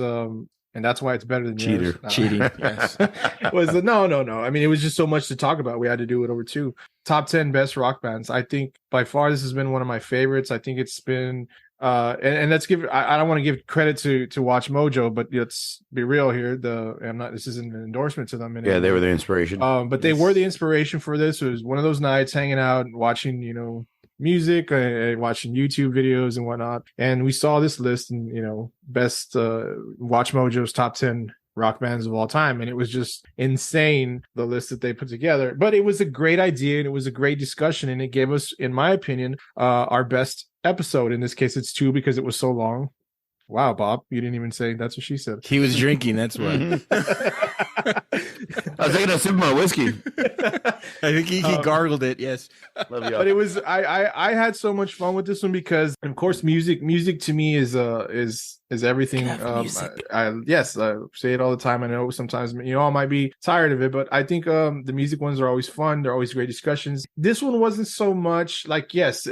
and that's why it's better than yours. Cheating. Yes. No. I mean, it was just so much to talk about. We had to do it over 2. Top 10 best rock bands. I think by far this has been one of my favorites. I think it's been and let's give. I don't want to give credit to Watch Mojo, but let's be real here. This isn't an endorsement to them. Yeah, they were the inspiration. But they were the inspiration for this. It was one of those nights hanging out and watching, music, watching YouTube videos and whatnot. And we saw this list and, best Watch Mojo's top 10 rock bands of all time. And it was just insane, the list that they put together. But it was a great idea and it was a great discussion. And it gave us, in my opinion, our best episode. In this case, it's 2 because it was so long. Wow, Bob, you didn't even say that's what she said. He was drinking. That's what. I was taking a sip of my whiskey. I think he gargled it. Yes. Love you. But it was I had so much fun with this one because, of course, music to me is everything. Yes, I say it all the time. I know sometimes you all might be tired of it, but I think the music ones are always fun. They're always great discussions. This one wasn't so much like, yes,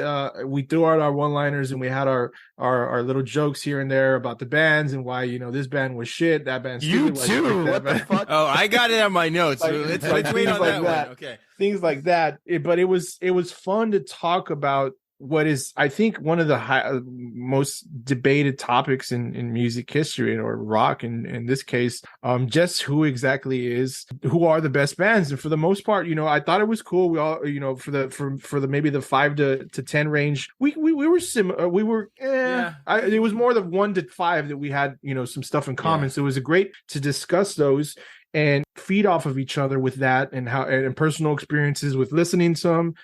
we threw out our one-liners and we had our little jokes here and there about the bands and why this band was shit, that band's you stupid, too. like what the fuck? Oh, I got it on my notes. Like, let's like wait things on like that one. Okay. Things like that. But it was fun to talk about what is, I think, one of the most debated topics in music history or rock in this case, just who are the best bands. And for the most part, I thought it was cool. We all, for the maybe the 5 to 10 range, we were similar. We were, it was more the 1 to 5 that we had, some stuff in common. So it was great to discuss those and feed off of each other with that, and how and personal experiences with listening to some,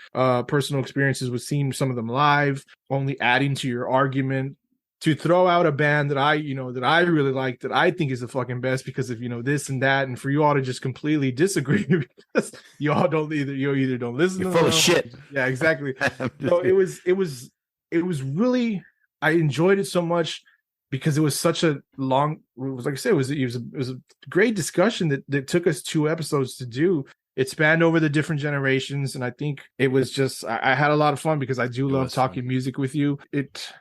personal experiences with seeing some of them live, only adding to your argument. To throw out a band that I really like, that I think is the fucking best because of this and that, and for you all to just completely disagree because you either don't listen. You're to full them. of shit. Yeah, exactly. So it was really, I enjoyed it so much. Because it was such a long, like I said, it was a great discussion that took us 2 episodes to do. It spanned over the different generations, and I think it was just I had a lot of fun because I do love talking music with you. It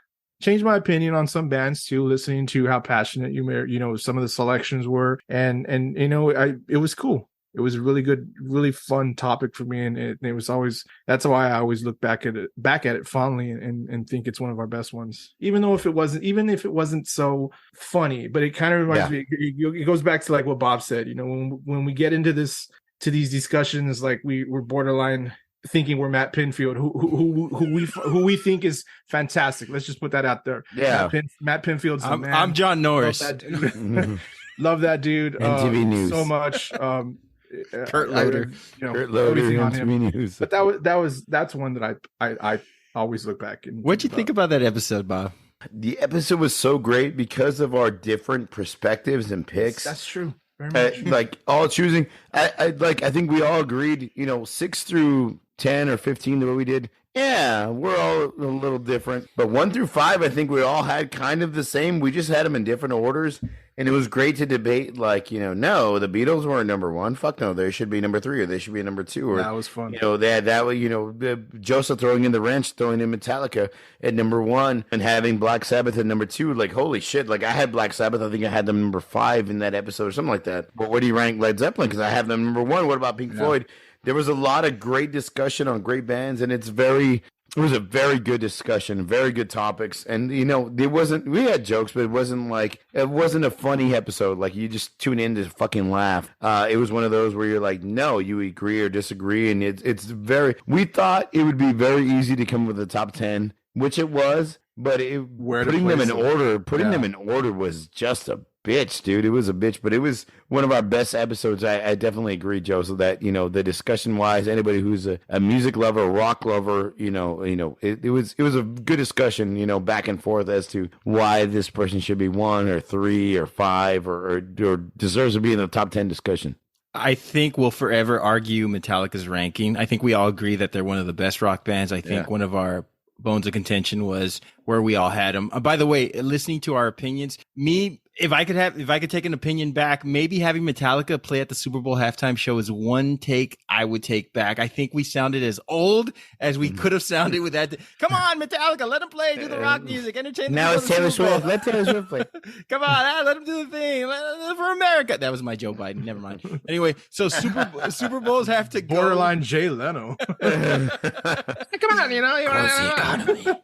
changed my opinion on some bands too, listening to how passionate some of the selections were, and it was cool. It was a really good, really fun topic for me, and it was always, that's why I always look back at it fondly and think it's one of our best ones. Even if it wasn't so funny, but it kind of reminds me. It goes back to like what Bob said. When we get into to these discussions, like we're borderline thinking we're Matt Pinfield, who we think is fantastic. Let's just put that out there. Yeah, Matt Pinfield's the man. I'm John Norris. Love that dude. MTV News so much. Kurt Loder, everything on him. News. But that's one that I always look back and. What'd you think about that episode, Bob? The episode was so great because of our different perspectives and picks. That's true. Very much. Like all choosing, I think we all agreed. 6 through 10 or 15, the way we did. Yeah, we're all a little different. But 1 through 5, I think we all had kind of the same. We just had them in different orders. And it was great to debate, like, no, the Beatles weren't number 1. Fuck no, they should be number 3 or they should be number 2. Or, that was fun. That way, Joseph throwing in the wrench, throwing in Metallica at number 1 and having Black Sabbath at number 2. Like, holy shit. Like, I had Black Sabbath. I think I had them number 5 in that episode or something like that. But where do you rank Led Zeppelin? Because I have them number 1. What about Pink Floyd? There was a lot of great discussion on great bands, and it was a very good discussion, very good topics. And, we had jokes, but it wasn't a funny episode. Like, you just tune in to fucking laugh. It was one of those where you're like, no, you agree or disagree. And we thought it would be very easy to come with the top 10, which it was, but putting them in order was just a bitch, dude. It was a bitch, but it was one of our best episodes. I definitely agree, Joe. So that the discussion wise, anybody who's a music lover, rock lover, it was a good discussion, back and forth as to why this person should be 1 or 3 or 5 or deserves to be in the top 10 discussion. I think we'll forever argue Metallica's ranking. I think we all agree that they're one of the best rock bands. I think one of our bones of contention was where we all had them. By the way, listening to our opinions, if I could take an opinion back, maybe having Metallica play at the Super Bowl halftime show is one take I would take back. I think we sounded as old as we could have sounded with that. Come on, Metallica, let them play, do the rock music, entertain. Now it's Taylor Swift. Let Taylor Swift play. Come on, let them do the thing for America. That was my Joe Biden. Never mind. Anyway, so Super Bowls have to go. Borderline Jay Leno. Come on,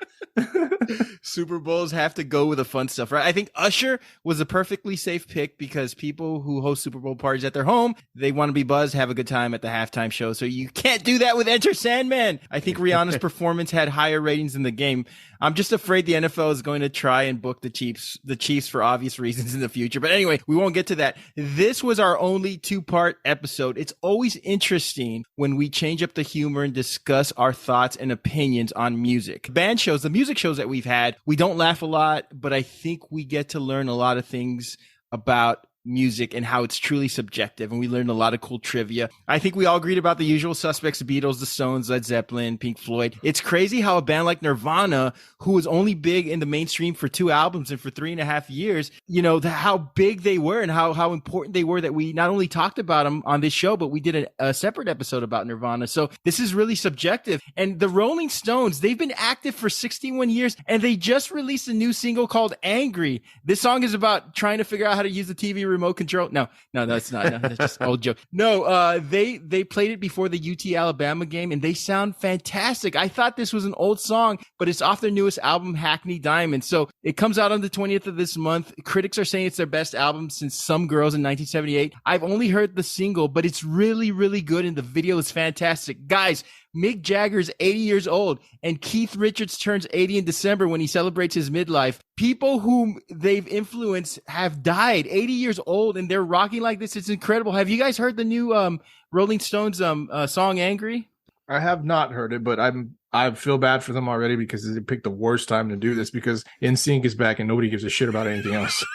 Super Bowls have to go with the fun stuff, right? I think Usher was a perfectly safe pick because people who host Super Bowl parties at their home, they want to be buzzed, have a good time at the halftime show. So you can't do that with Enter Sandman. I think Rihanna's performance had higher ratings than the game. I'm just afraid the NFL is going to try and book the Chiefs for obvious reasons in the future. But anyway, we won't get to that. This was our only 2-part episode. It's always interesting when we change up the humor and discuss our thoughts and opinions on music. Band shows, the music shows that we've had, we don't laugh a lot, but I think we get to learn a lot of things about music and how it's truly subjective, and we learned a lot of cool trivia. I think we all agreed about the usual suspects: the Beatles, the Stones, Led Zeppelin, Pink Floyd. It's crazy how a band like Nirvana, who was only big in the mainstream for 2 albums and for 3.5 years, how big they were and how important they were, that we not only talked about them on this show, but we did a separate episode about Nirvana. So this is really subjective. And the Rolling Stones, they've been active for 61 years, and they just released a new single called Angry. This song is about trying to figure out how to use the TV remote control. No, that's not. No, that's just an old joke. No, they played it before the UT Alabama game, and they sound fantastic. I thought this was an old song, but it's off their newest album, Hackney Diamond. So it comes out on the 20th of this month. Critics are saying it's their best album since Some Girls in 1978. I've only heard the single, but it's really, really good, and the video is fantastic. Guys, Mick Jagger's 80 years old, and Keith Richards turns 80 in December when he celebrates his midlife. People whom they've influenced have died, 80 years old, and they're rocking like this. It's incredible. Have you guys heard the new Rolling Stones song Angry? I have not heard it, but I feel bad for them already because they picked the worst time to do this, because NSYNC is back and nobody gives a shit about anything else.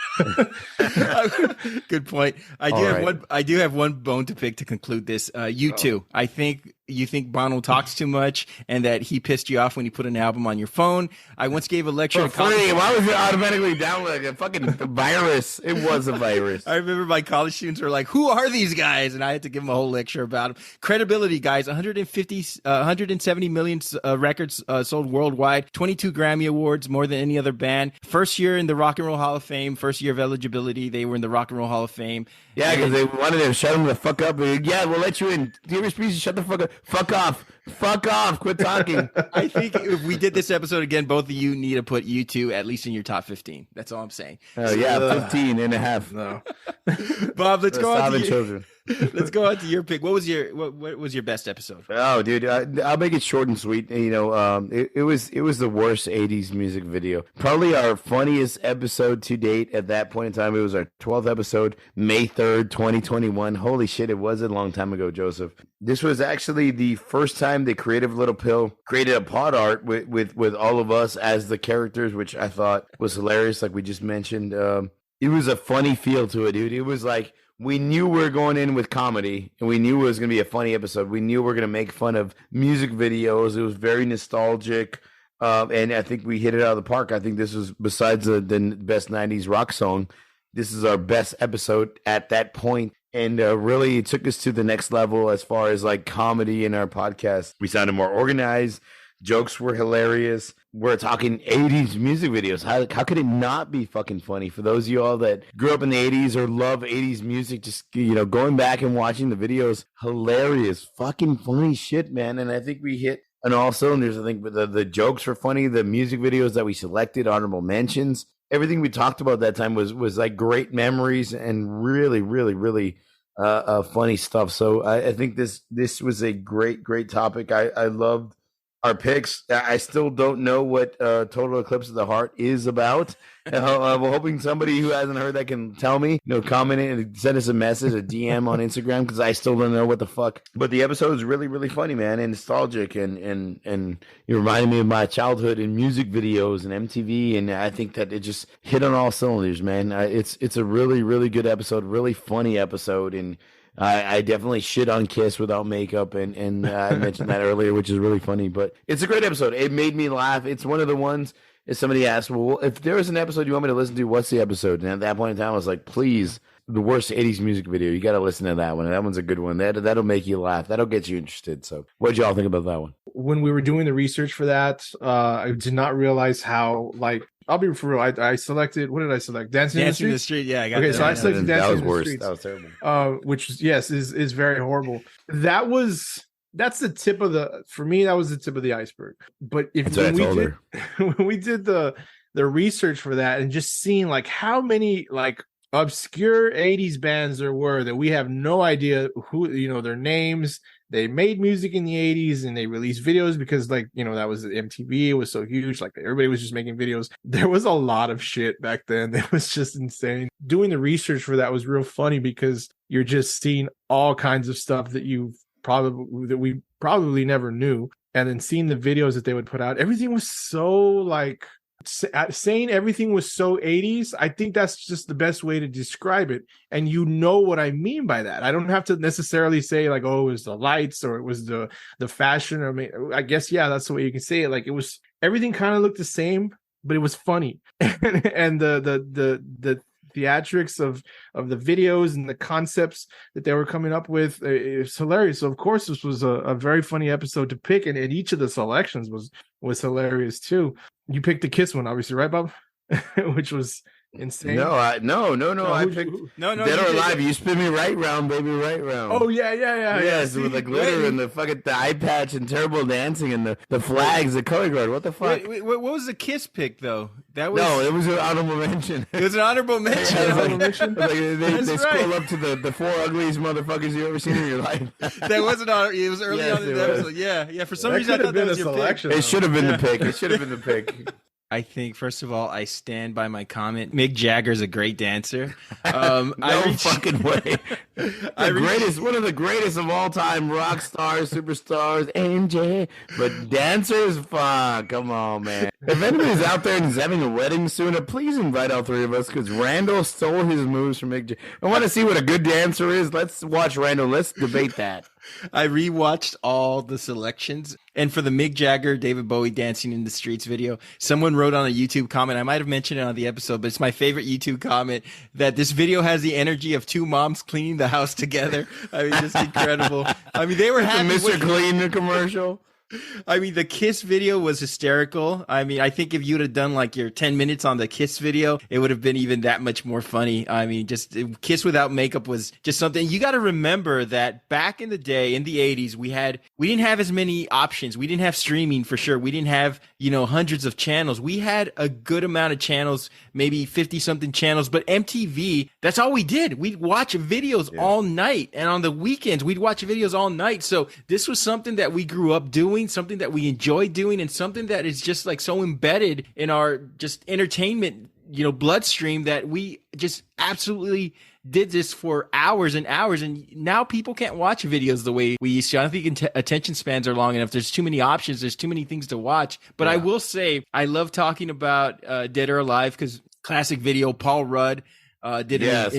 Good point. I do have one bone to pick to conclude this. U2. I think you think Bono talks too much and that he pissed you off when you put an album on your phone. I once gave a lecture. Why was it automatically downloaded? A fucking virus. It was a virus. I remember my college students were like, "Who are these guys?" And I had to give them a whole lecture about them. Credibility, guys. 170 million records sold worldwide. 22 Grammy Awards, more than any other band. First year in the Rock and Roll Hall of Fame. First year of eligibility, they were in the Rock and Roll Hall of Fame. Yeah, because they wanted to shut them the fuck up. Yeah, we'll let you in. Do you species? Shut the fuck up. Fuck off. Fuck off. Quit talking. I think if we did this episode again, both of you need to put U2 at least in your top 15. That's all I'm saying. Yeah, 15 and a half. No. Bob, let's go on to children. Let's go on to your pick. What was your best episode? Oh, dude, I'll make it short and sweet. It was the worst 80s music video. Probably our funniest episode to date at that point in time. It was our 12th episode, May 3rd, 2021. Holy shit, it was a long time ago, Joseph. This was actually the first time the Creative Little Pill created a pod art with all of us as the characters, which I thought was hilarious, like we just mentioned. It was a funny feel to it, dude. It was like, we knew we were going in with comedy, and we knew it was going to be a funny episode. We knew we were going to make fun of music videos. It was very nostalgic, and I think we hit it out of the park. I think this was, besides the best 90s rock song, this is our best episode at that point. And really, it took us to the next level as far as like comedy in our podcast. We sounded more organized. Jokes were hilarious. We're talking 80s music videos. How could it not be fucking funny? For those of you all that grew up in the 80s or love 80s music, just, going back and watching the videos, hilarious, fucking funny shit, man. And I think we hit on all cylinders. I think the jokes were funny. The music videos that we selected, honorable mentions, everything we talked about that time was like great memories and really, really, really funny stuff. So I think this was a great topic. I loved our picks. I still don't know what Total Eclipse of the Heart is about. I'm hoping somebody who hasn't heard that can tell me, comment it and send us a message, a DM on Instagram, because I still don't know what the fuck. But the episode is really, really funny, man, and nostalgic, and it reminded me of my childhood and music videos and MTV, and I think that it just hit on all cylinders, man. It's a really, really good episode, really funny episode, and I definitely shit on Kiss without makeup, and I mentioned that earlier, which is really funny. But it's a great episode. It made me laugh. It's one of the ones, if somebody asked, well, if there was an episode you want me to listen to, what's the episode? And at that point in time, I was like, please, the worst 80s music video. You got to listen to that one. That one's a good one. That'll make you laugh. That'll get you interested. So what did y'all think about that one? When we were doing the research for that, I did not realize how, I'll be for real. I selected, what did I select? Dancing in the Street? Yeah, I got okay, so I selected Dancing in the Street. That was terrible. Which, yes, is very horrible. That's the tip of for me, that was the tip of the iceberg. But when we did the the research for that and just seeing like how many like obscure 80s bands there were that we have no idea who, their names. They made music in the 80s and they released videos because like, that was MTV. It was so huge. Like everybody was just making videos. There was a lot of shit back then. It was just insane. Doing the research for that was real funny because you're just seeing all kinds of stuff that we probably never knew. And then seeing the videos that they would put out, everything was so like saying everything was so 80s. I think that's just the best way to describe it. And you know what I mean by that. I don't have to necessarily say like, oh, it was the lights or it was the fashion. I guess, yeah, that's the way you can say it. Like it was, everything kind of looked the same, but it was funny. And the theatrics of the videos and the concepts that they were coming up with, it's hilarious. So of course this was a very funny episode to pick, and each of the selections was hilarious too. You picked the Kiss one, obviously, right, Bob? Which was insane. No. I picked Dead or Alive. You spin me right round, baby, right round. Oh yeah. Yes, with the glitter and the fucking eye patch and terrible dancing and the flags, the color guard. What the fuck? Wait, what was the Kiss pick though? It was an honorable mention. It was an honorable mention. They scroll up to the four ugliest motherfuckers you ever seen in your life. That wasn't on. It was early on in the episode. Yeah. For some reason, I thought that was your pick. It should have been the pick. It should have been the pick. I think, first of all, I stand by my comment. Mick Jagger's a great dancer. Fucking way. One of the greatest of all time, rock stars, superstars, MJ. But dancers, fuck, come on, man. If anybody's out there and is having a wedding soon, please invite all three of us because Randall stole his moves from Mick Jagger. I want to see what a good dancer is. Let's watch Randall. Let's debate that. I rewatched all the selections, and for the Mick Jagger, David Bowie dancing in the streets video, someone wrote on a YouTube comment, I might have mentioned it on the episode, but it's my favorite YouTube comment, that this video has the energy of two moms cleaning the house together. I mean, just incredible. I mean, they were happy. The Mr. Clean commercial. I mean, the Kiss video was hysterical. I mean, I think if you'd have done like your 10 minutes on the Kiss video, it would have been even that much more funny. I mean, just Kiss without makeup was just something. You got to remember that back in the day, in the 80s, we didn't have as many options. We didn't have streaming for sure. We didn't have, hundreds of channels. We had a good amount of channels, maybe 50 something channels, but MTV, that's all we did. We'd watch videos all night. And on the weekends, we'd watch videos all night. So this was something that we grew up doing, something that we enjoy doing, and something that is just like so embedded in our just entertainment, bloodstream, that we just absolutely did this for hours and hours. And now people can't watch videos the way we used to. I don't think attention spans are long enough. There's too many options. There's too many things to watch. But I will say, I love talking about Dead or Alive because classic video, Paul Rudd did an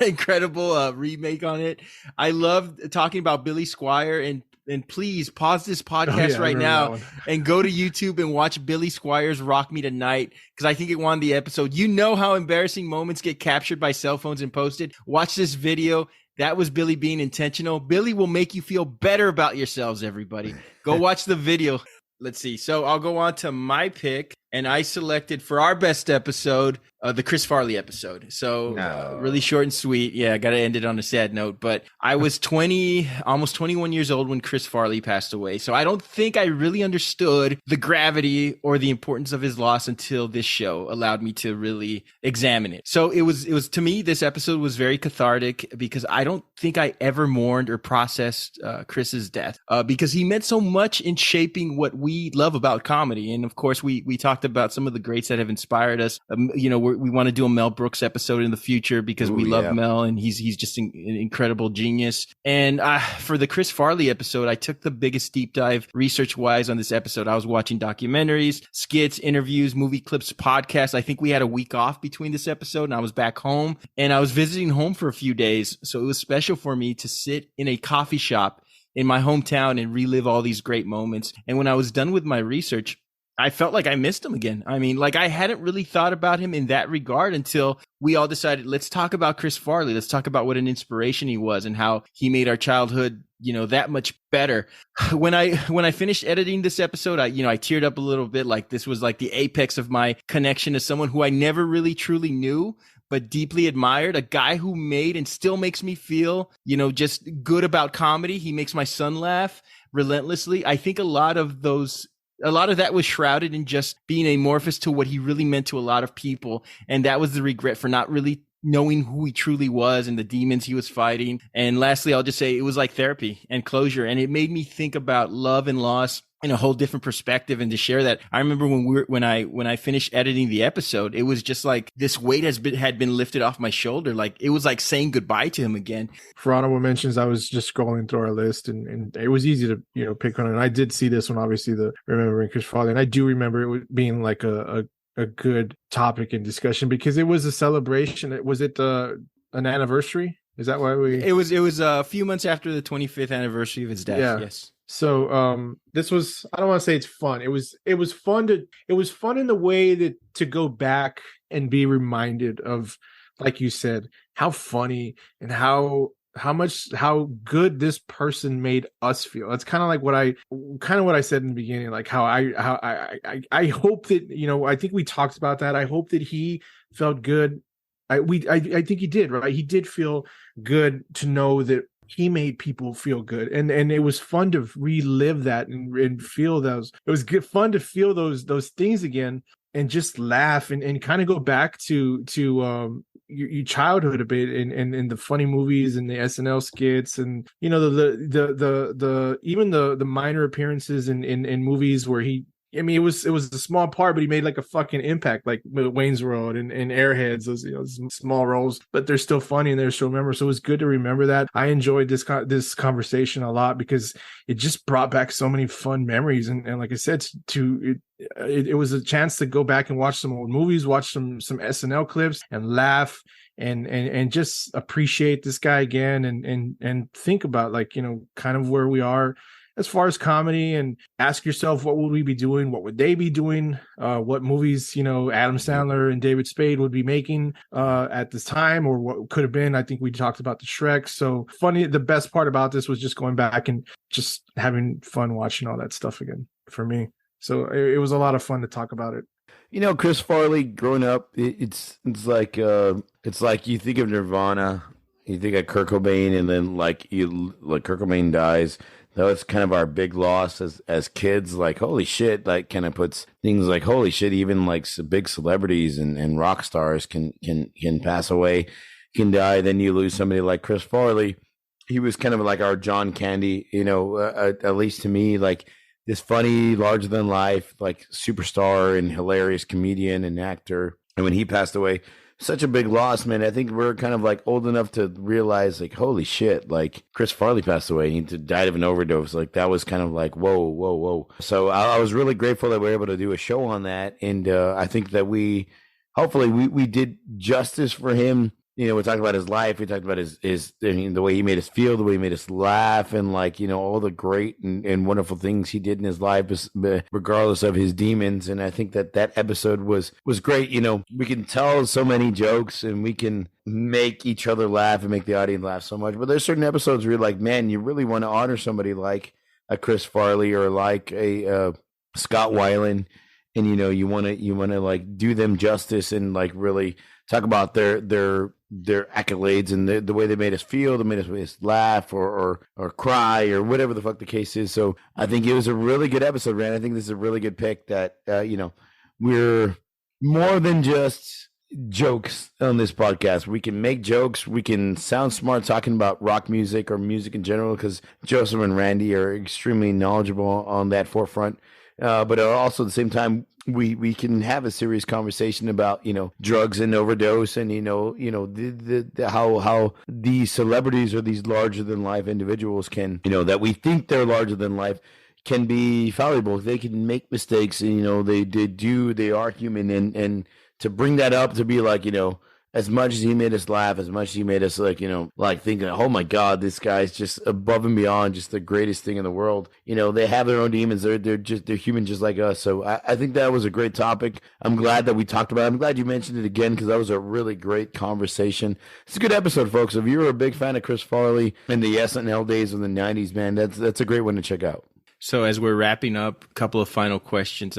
incredible remake on it. I love talking about Billy Squier, and please pause this podcast right now and go to YouTube and watch Billy Squier's Rock Me Tonight, because I think it won the episode. You know how embarrassing moments get captured by cell phones and posted. Watch this video. That was Billy being intentional. Billy will make you feel better about yourselves, everybody. Go watch the video. Let's see. So I'll go on to my pick, and I selected for our best episode, the Chris Farley episode. So really short and sweet. Yeah, I got to end it on a sad note. But I was almost 21 years old when Chris Farley passed away. So I don't think I really understood the gravity or the importance of his loss until this show allowed me to really examine it. So it was to me, this episode was very cathartic because I don't think I ever mourned or processed Chris's death because he meant so much in shaping what we love about comedy. And of course, we talked about some of the greats that have inspired us. We want to do a Mel Brooks episode in the future because we love Mel, and he's just an incredible genius. And for the Chris Farley episode, I took the biggest deep dive research wise on this episode. I was watching documentaries, skits, interviews, movie clips, podcasts. I think we had a week off between this episode, and I was back home, and I was visiting home for a few days. So it was special for me to sit in a coffee shop in my hometown and relive all these great moments. And when I was done with my research, I felt like I missed him again. I mean, like I hadn't really thought about him in that regard until we all decided, let's talk about Chris Farley. Let's talk about what an inspiration he was and how he made our childhood, that much better. When I finished editing this episode, I teared up a little bit. Like this was like the apex of my connection to someone who I never really truly knew, but deeply admired, a guy who made and still makes me feel, just good about comedy. He makes my son laugh relentlessly. I think a lot of those a lot of that was shrouded in just being amorphous to what he really meant to a lot of people. And that was the regret for not really knowing who he truly was and the demons he was fighting. And lastly, I'll just say it was like therapy and closure. And it made me think about love and loss in a whole different perspective. And to share that, I remember when I finished editing the episode, it was just like this weight had been lifted off my shoulder. Like it was like saying goodbye to him again. For honorable mentions, I was just scrolling through our list, and it was easy to pick one. And I did see this one, obviously, the Remembering Chris Farley, and I do remember it being like a good topic in discussion because it was a celebration. Was it an anniversary? Is that why we? It was a few months after the 25th anniversary of his death. Yeah. Yes. So this was, I don't want to say it's fun. It was fun in the way that to go back and be reminded of, like you said, how funny and how good this person made us feel. That's kind of like what I said in the beginning, like how I hope that, I think we talked about that. I hope that he felt good. I think he did, right? He did feel good to know that he made people feel good, and it was fun to relive that and feel those. It was fun to feel those things again and just laugh and kind of go back to your childhood a bit and the funny movies and the SNL skits and the even the minor appearances in movies where he. I mean, it was a small part, but he made like a fucking impact, like Wayne's World and Airheads, those small roles, but they're still funny and they're still memorable. So it was good to remember that. I enjoyed this conversation a lot because it just brought back so many fun memories. And like I said, it was a chance to go back and watch some old movies, watch some SNL clips, and laugh and just appreciate this guy again and think about kind of where we are as far as comedy, and ask yourself, what would we be doing? What would they be doing? What movies, Adam Sandler and David Spade would be making at this time, or what could have been. I think we talked about the Shrek. So funny. The best part about this was just going back and just having fun watching all that stuff again for me. So it was a lot of fun to talk about it. Chris Farley growing up, it's like you think of Nirvana, you think of Kurt Cobain, and then like Kurt Cobain dies. That was kind of our big loss as kids. Like, holy shit, like kind of puts things like, holy shit, even like big celebrities and rock stars can pass away, can die. Then you lose somebody like Chris Farley. He was kind of like our John Candy, at least to me, like this funny, larger than life, like superstar and hilarious comedian and actor. And when he passed away, such a big loss, man. I think we're kind of like old enough to realize, like, holy shit, like Chris Farley passed away. He died of an overdose. Like that was kind of like, whoa. So I was really grateful that we were able to do a show on that. And I think that hopefully we did justice for him. We talked about his life. We talked about the way he made us feel, the way he made us laugh, and all the great and wonderful things he did in his life, regardless of his demons. And I think that episode was great. We can tell so many jokes and we can make each other laugh and make the audience laugh so much. But there's certain episodes where you're like, man, you really want to honor somebody like a Chris Farley or like a Scott Weiland, and you want to like do them justice and like really talk about their accolades and the way they made us feel, they made us laugh or cry or whatever the fuck the case is. So I think it was a really good episode, Rand. I think this is a really good pick that, we're more than just jokes on this podcast. We can make jokes. We can sound smart talking about rock music or music in general, because Joseph and Randy are extremely knowledgeable on that forefront. But also at the same time, we can have a serious conversation about, drugs and overdose and, how these celebrities or these larger than life individuals can, that we think they're larger than life, can be fallible. They can make mistakes and, they are human. And to bring that up, to be like, as much as he made us laugh, as much as he made us like thinking, oh my God, this guy's just above and beyond just the greatest thing in the world. They have their own demons. They're human just like us. So I think that was a great topic. I'm glad that we talked about it. I'm glad you mentioned it again, because that was a really great conversation. It's a good episode, folks. If you're a big fan of Chris Farley and the SNL days of the 90s, man, that's a great one to check out. So as we're wrapping up, a couple of final questions.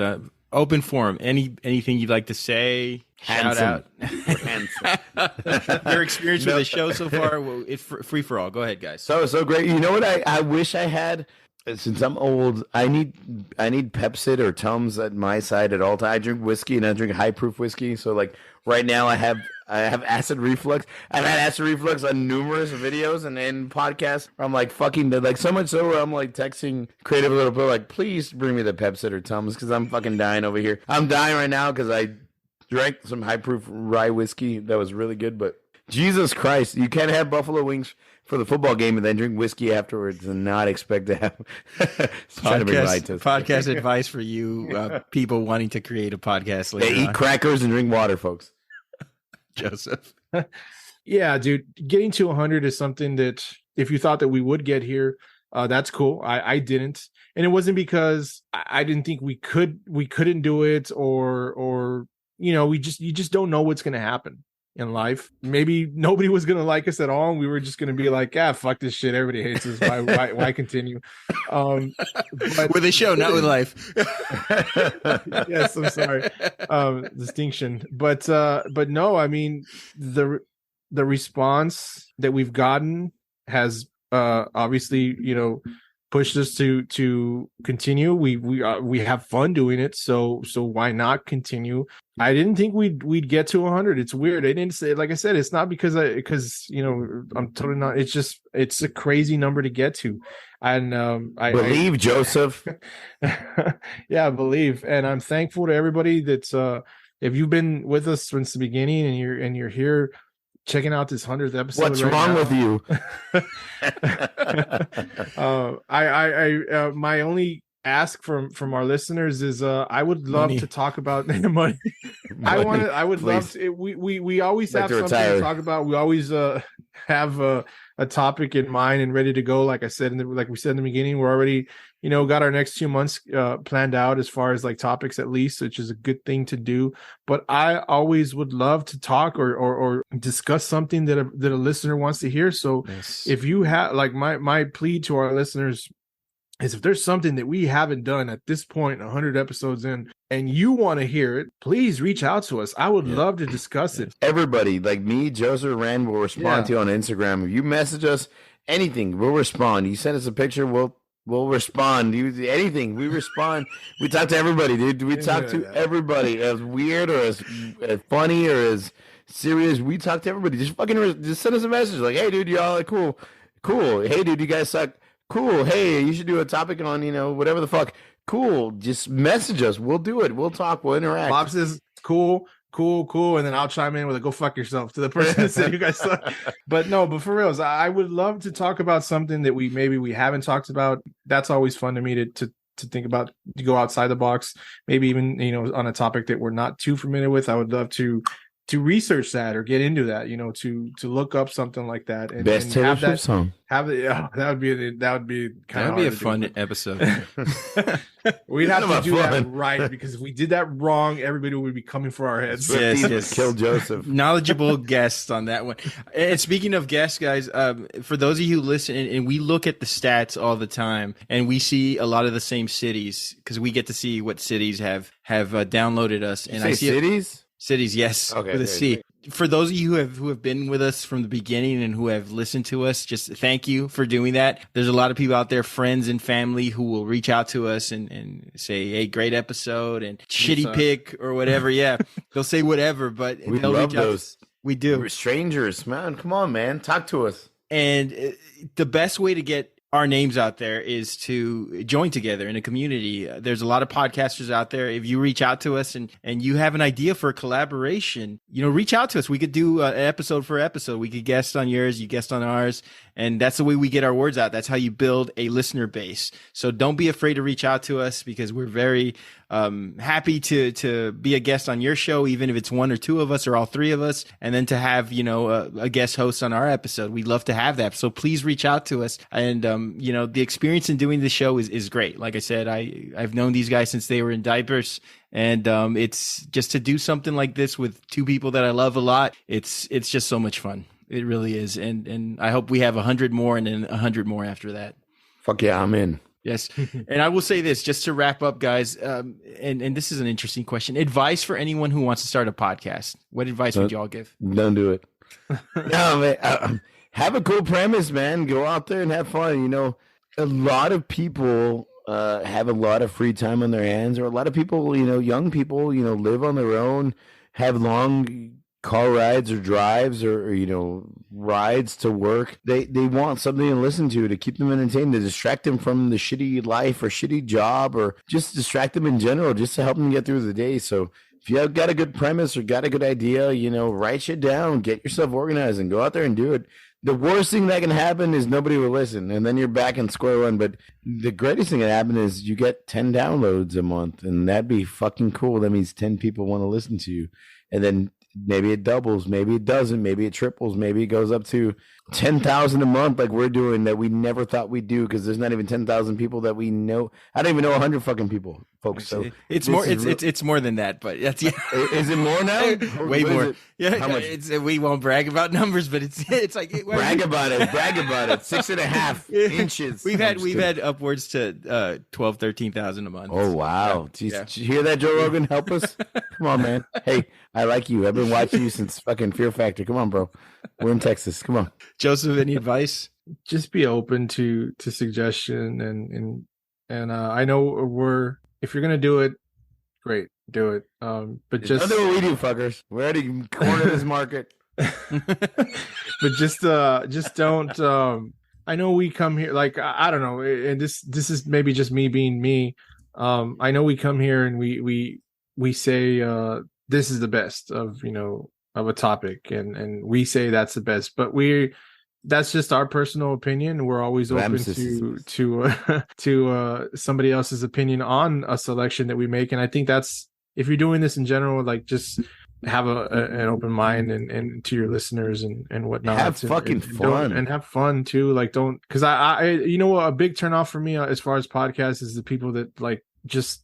Open forum. Anything you'd like to say? Handsome. Shout out. Your experience with the show so far, it's free for all. Go ahead, guys. So great. You know what I wish I had? Since I'm old, I need Pepsid or Tums at my side at all times. I drink whiskey and I drink high proof whiskey. So like right now, I have acid reflux. I've had acid reflux on numerous videos and in podcasts. Where I'm like fucking like so much so where I'm like texting Creative Little Bill like, please bring me the Pepsid or Tums because I'm fucking dying over here. I'm dying right now because I drank some high proof rye whiskey that was really good. But Jesus Christ, you can't have buffalo wings for the football game and then drink whiskey afterwards and not expect to have podcast advice for you people wanting to create a podcast later. They eat crackers and drink water, folks. Joseph. Yeah, dude, getting to 100 is something that if you thought that we would get here, that's cool. I didn't, and it wasn't because I didn't think we couldn't do it, or you just don't know what's going to happen in life. Maybe nobody was going to like us at all, and we were just going to be like, fuck this shit, everybody hates us, why continue? But with a show, not with life. Yes, I'm sorry. Distinction. But no, I mean, the response that we've gotten has obviously, pushed us to continue. We have fun doing it, so why not continue? I didn't think we'd get to 100. It's weird. I didn't say, like I said, it's not because I'm totally not. It's a crazy number to get to, and I believe Joseph. Yeah, believe, and I'm thankful to everybody that's if you've been with us since the beginning and you're here checking out this 100th episode. What's wrong with you? My only ask from our listeners is I would love to talk about money. I would love to, we always have something to talk about. We always have a topic in mind and ready to go. Like I said, like we said in the beginning, we're already got our next 2 months planned out as far as like topics at least, which is a good thing to do. But I always would love to talk or discuss something that a listener wants to hear. So yes. If you have like my plea to our listeners is if there's something that we haven't done at this point, 100 episodes in, and you want to hear it, please reach out to us. I would love to discuss it. Everybody, like me, Joseph, Rand, will respond to you on Instagram. If you message us anything, we'll respond. You send us a picture, we'll respond. Anything, we respond. We talk to everybody, dude. We talk to everybody, as weird or as funny or as serious. We talk to everybody. Just send us a message like, hey, dude, y'all are cool. Hey, dude, you guys suck. Cool. Hey, you should do a topic on, whatever the fuck. Cool. Just message us. We'll do it. We'll talk. We'll interact. Bob says, cool. And then I'll chime in with a go fuck yourself to the person that said you guys suck. But for reals, I would love to talk about something that we haven't talked about. That's always fun to me to think about, to go outside the box. Maybe even, on a topic that we're not too familiar with. I would love to research that or get into that, to look up something like that. And, best Taylor Swift song. That would be a fun episode. We'd have to do that right, because if we did that wrong, everybody would be coming for our heads. Yes. Kill Joseph. Knowledgeable guests on that one. And speaking of guests, guys, for those of you who listen, and we look at the stats all the time, and we see a lot of the same cities because we get to see what cities have downloaded us. And I see cities. Cities, yes, okay, with a C. For those of you who have been with us from the beginning and who have listened to us, just thank you for doing that. There's a lot of people out there, friends and family, who will reach out to us and say, hey, great episode and shitty pick or whatever. Yeah, they'll say whatever, but we they'll love those. We do. We're strangers, man. Come on, man. Talk to us. And the best way to get our names out there is to join together in a community. There's a lot of podcasters out there. If you reach out to us and you have an idea for a collaboration, reach out to us. We could do an episode for episode. We could guest on yours, you guest on ours. And that's the way we get our words out. That's how you build a listener base. So don't be afraid to reach out to us, because we're very happy to be a guest on your show, even if it's one or two of us or all three of us. And then to have, a guest host on our episode. We'd love to have that. So please reach out to us. And, the experience in doing the show is great. Like I said, I've known these guys since they were in diapers. And it's just to do something like this with two people that I love a lot. It's just so much fun. It really is. And I hope we have 100 more and then 100 more after that. Fuck yeah, I'm in. Yes. And I will say this, just to wrap up, guys, and this is an interesting question. Advice for anyone who wants to start a podcast. What advice would y'all give? Don't do it. No, man. Have a cool premise, man. Go out there and have fun. a lot of people have a lot of free time on their hands, or a lot of people, young people, live on their own, have long car rides or drives or rides to work. They want something to listen to keep them entertained, to distract them from the shitty life or shitty job, or just distract them in general, just to help them get through the day. So if you have got a good premise or got a good idea, write shit down, get yourself organized, and go out there and do it. The worst thing that can happen is nobody will listen, and then you're back in square one. But the greatest thing that happen is you get 10 downloads a month, and that'd be fucking cool. That means 10 people want to listen to you. And then maybe it doubles, maybe it doesn't, maybe it triples, maybe it goes up to 10,000 a month like we're doing, that we never thought we'd do, because there's not even 10,000 people that we know. I don't even know 100 fucking people, folks. So it's more. It's more than that, but that's Is it more now? Way more. Yeah, how much? We won't brag about numbers, but it's like brag about it. 6.5 inches. We've had upwards to 12, 13,000 a month. Oh wow! Did you hear that, Joe Rogan? Help us! Come on, man. Hey, I like you. I've been watching you since fucking Fear Factor. Come on, bro. We're in Texas. Come on. Joseph, any advice? Just be open to suggestion, and I know if you're gonna do it, great, do it. But just don't do what we do, fuckers. We're already cornered this market. But just don't. I know we come here, like, I don't know, and this is maybe just me being me. I know we come here and we say this is the best of a topic, and we say that's the best, but that's just our personal opinion. We're always open to somebody else's opinion on a selection that we make. And I think that's, if you're doing this in general, like, just have an open mind and to your listeners and whatnot. Have fucking fun and have fun too. Like, don't, because I a big turnoff for me as far as podcasts is the people that like just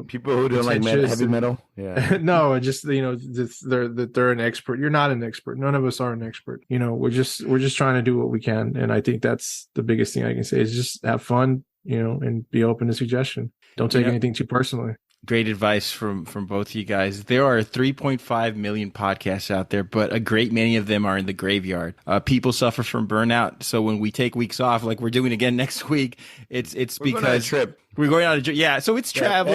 people who don't like heavy metal. Yeah. No, just they're an expert. You're not an expert. None of us are an expert. We're just trying to do what we can, and I think that's the biggest thing I can say is just have fun, and be open to suggestion. Don't take anything too personally. Great advice from both of you guys. There are 3.5 million podcasts out there, but a great many of them are in the graveyard. People suffer from burnout. So when we take weeks off, like we're doing again next week, it's because we're going on a trip. Yeah, so it's travel.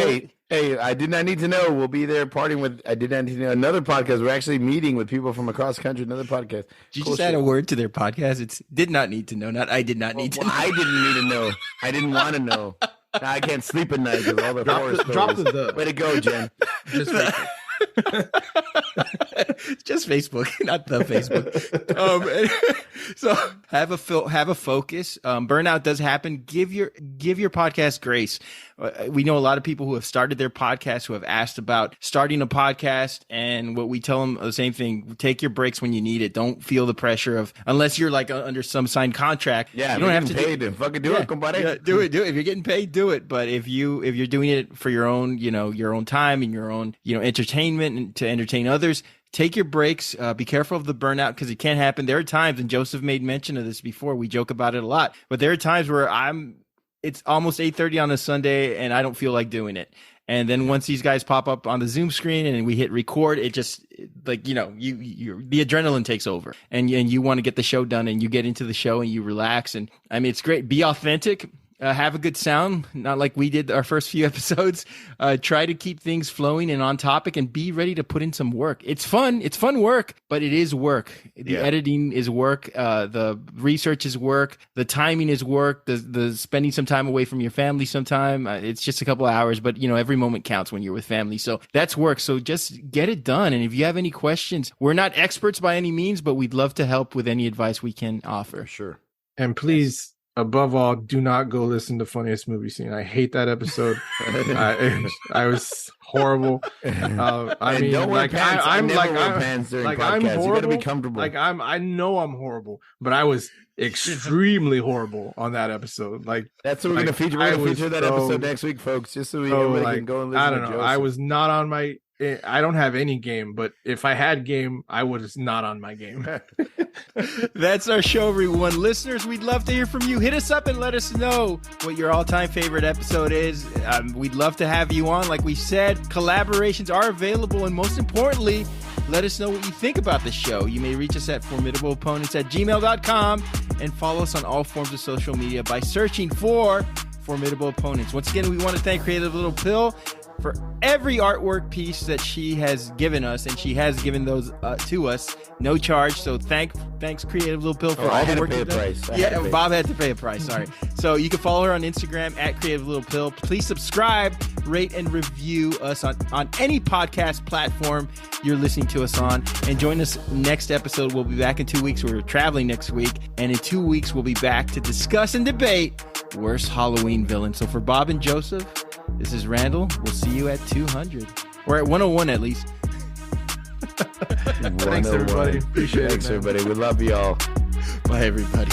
Hey, I did not need to know. We'll be there partying with. I did not need to know another podcast. We're actually meeting with people from across the country. Another podcast. Did you just add a word to their podcast? It's did not need to know. Not I did not need to know. I didn't need to know. I didn't want to know. Now I can't sleep at night because all the horror stories. Drop the. Way to go, Jen. Just Facebook, not the Facebook. So have a focus. Burnout does happen. Give your podcast grace. We know a lot of people who have started their podcast who have asked about starting a podcast, and what we tell them the same thing: take your breaks when you need it. Don't feel the pressure of, unless you're like under some signed contract. Yeah, you don't have to paid and fucking do it, compadre. Yeah, do it. If you're getting paid, do it. But if you're doing it for your own, your own time and your own, entertainment and to entertain others, take your breaks. Be careful of the burnout, because it can happen. There are times, and Joseph made mention of this before. We joke about it a lot, but there are times where it's almost 8:30 on a Sunday and I don't feel like doing it. And then once these guys pop up on the Zoom screen and we hit record, it just like, the adrenaline takes over and you want to get the show done, and you get into the show and you relax. And I mean, it's great. Be authentic. Have a good sound, not like we did our first few episodes. Try to keep things flowing and on topic, and be ready to put in some work. It's fun. It's fun work, but it is work. The editing is work. The research is work. The timing is work. The spending some time away from your family sometime. It's just a couple of hours, but every moment counts when you're with family. So that's work. So just get it done. And if you have any questions, we're not experts by any means, but we'd love to help with any advice we can offer. Sure. And please, above all, do not go listen to Funniest Movie Scene. I hate that episode. I was horrible. I mean, don't wear pants. I'm like, wear pants during podcasts. I'm horrible. You got to be comfortable. Like I know I'm horrible, but I was extremely horrible on that episode. Like, that's what we're gonna feature. We're gonna feature that episode next week, folks. Just so everybody can go and listen. I don't know. I was not on my. I don't have any game, but if I had game, I was not on my game. That's our show, everyone. Listeners, we'd love to hear from you. Hit us up and let us know what your all-time favorite episode is. We'd love to have you on. Like we said, collaborations are available, and most importantly, let us know what you think about the show. You may reach us at formidableopponents@gmail.com. and follow us on all forms of social media by searching for Formidable Opponents. Once again, we want to thank Creative Little Pill for every artwork piece that she has given us, and she has given those to us, no charge. So thanks Creative Little Pill for all the work you've done. Yeah, Bob had to pay a price. Sorry. So you can follow her on Instagram at Creative Little Pill. Please subscribe, rate, and review us on any podcast platform you're listening to us on. And join us next episode. We'll be back in 2 weeks. We're traveling next week, and in 2 weeks we'll be back to discuss and debate worst Halloween villain. So for Bob and Joseph, this is Randall. We'll see you at 200. Or at 101 at least. Thanks, everybody. Appreciate it. Thanks, everybody. We love y'all. Bye, everybody.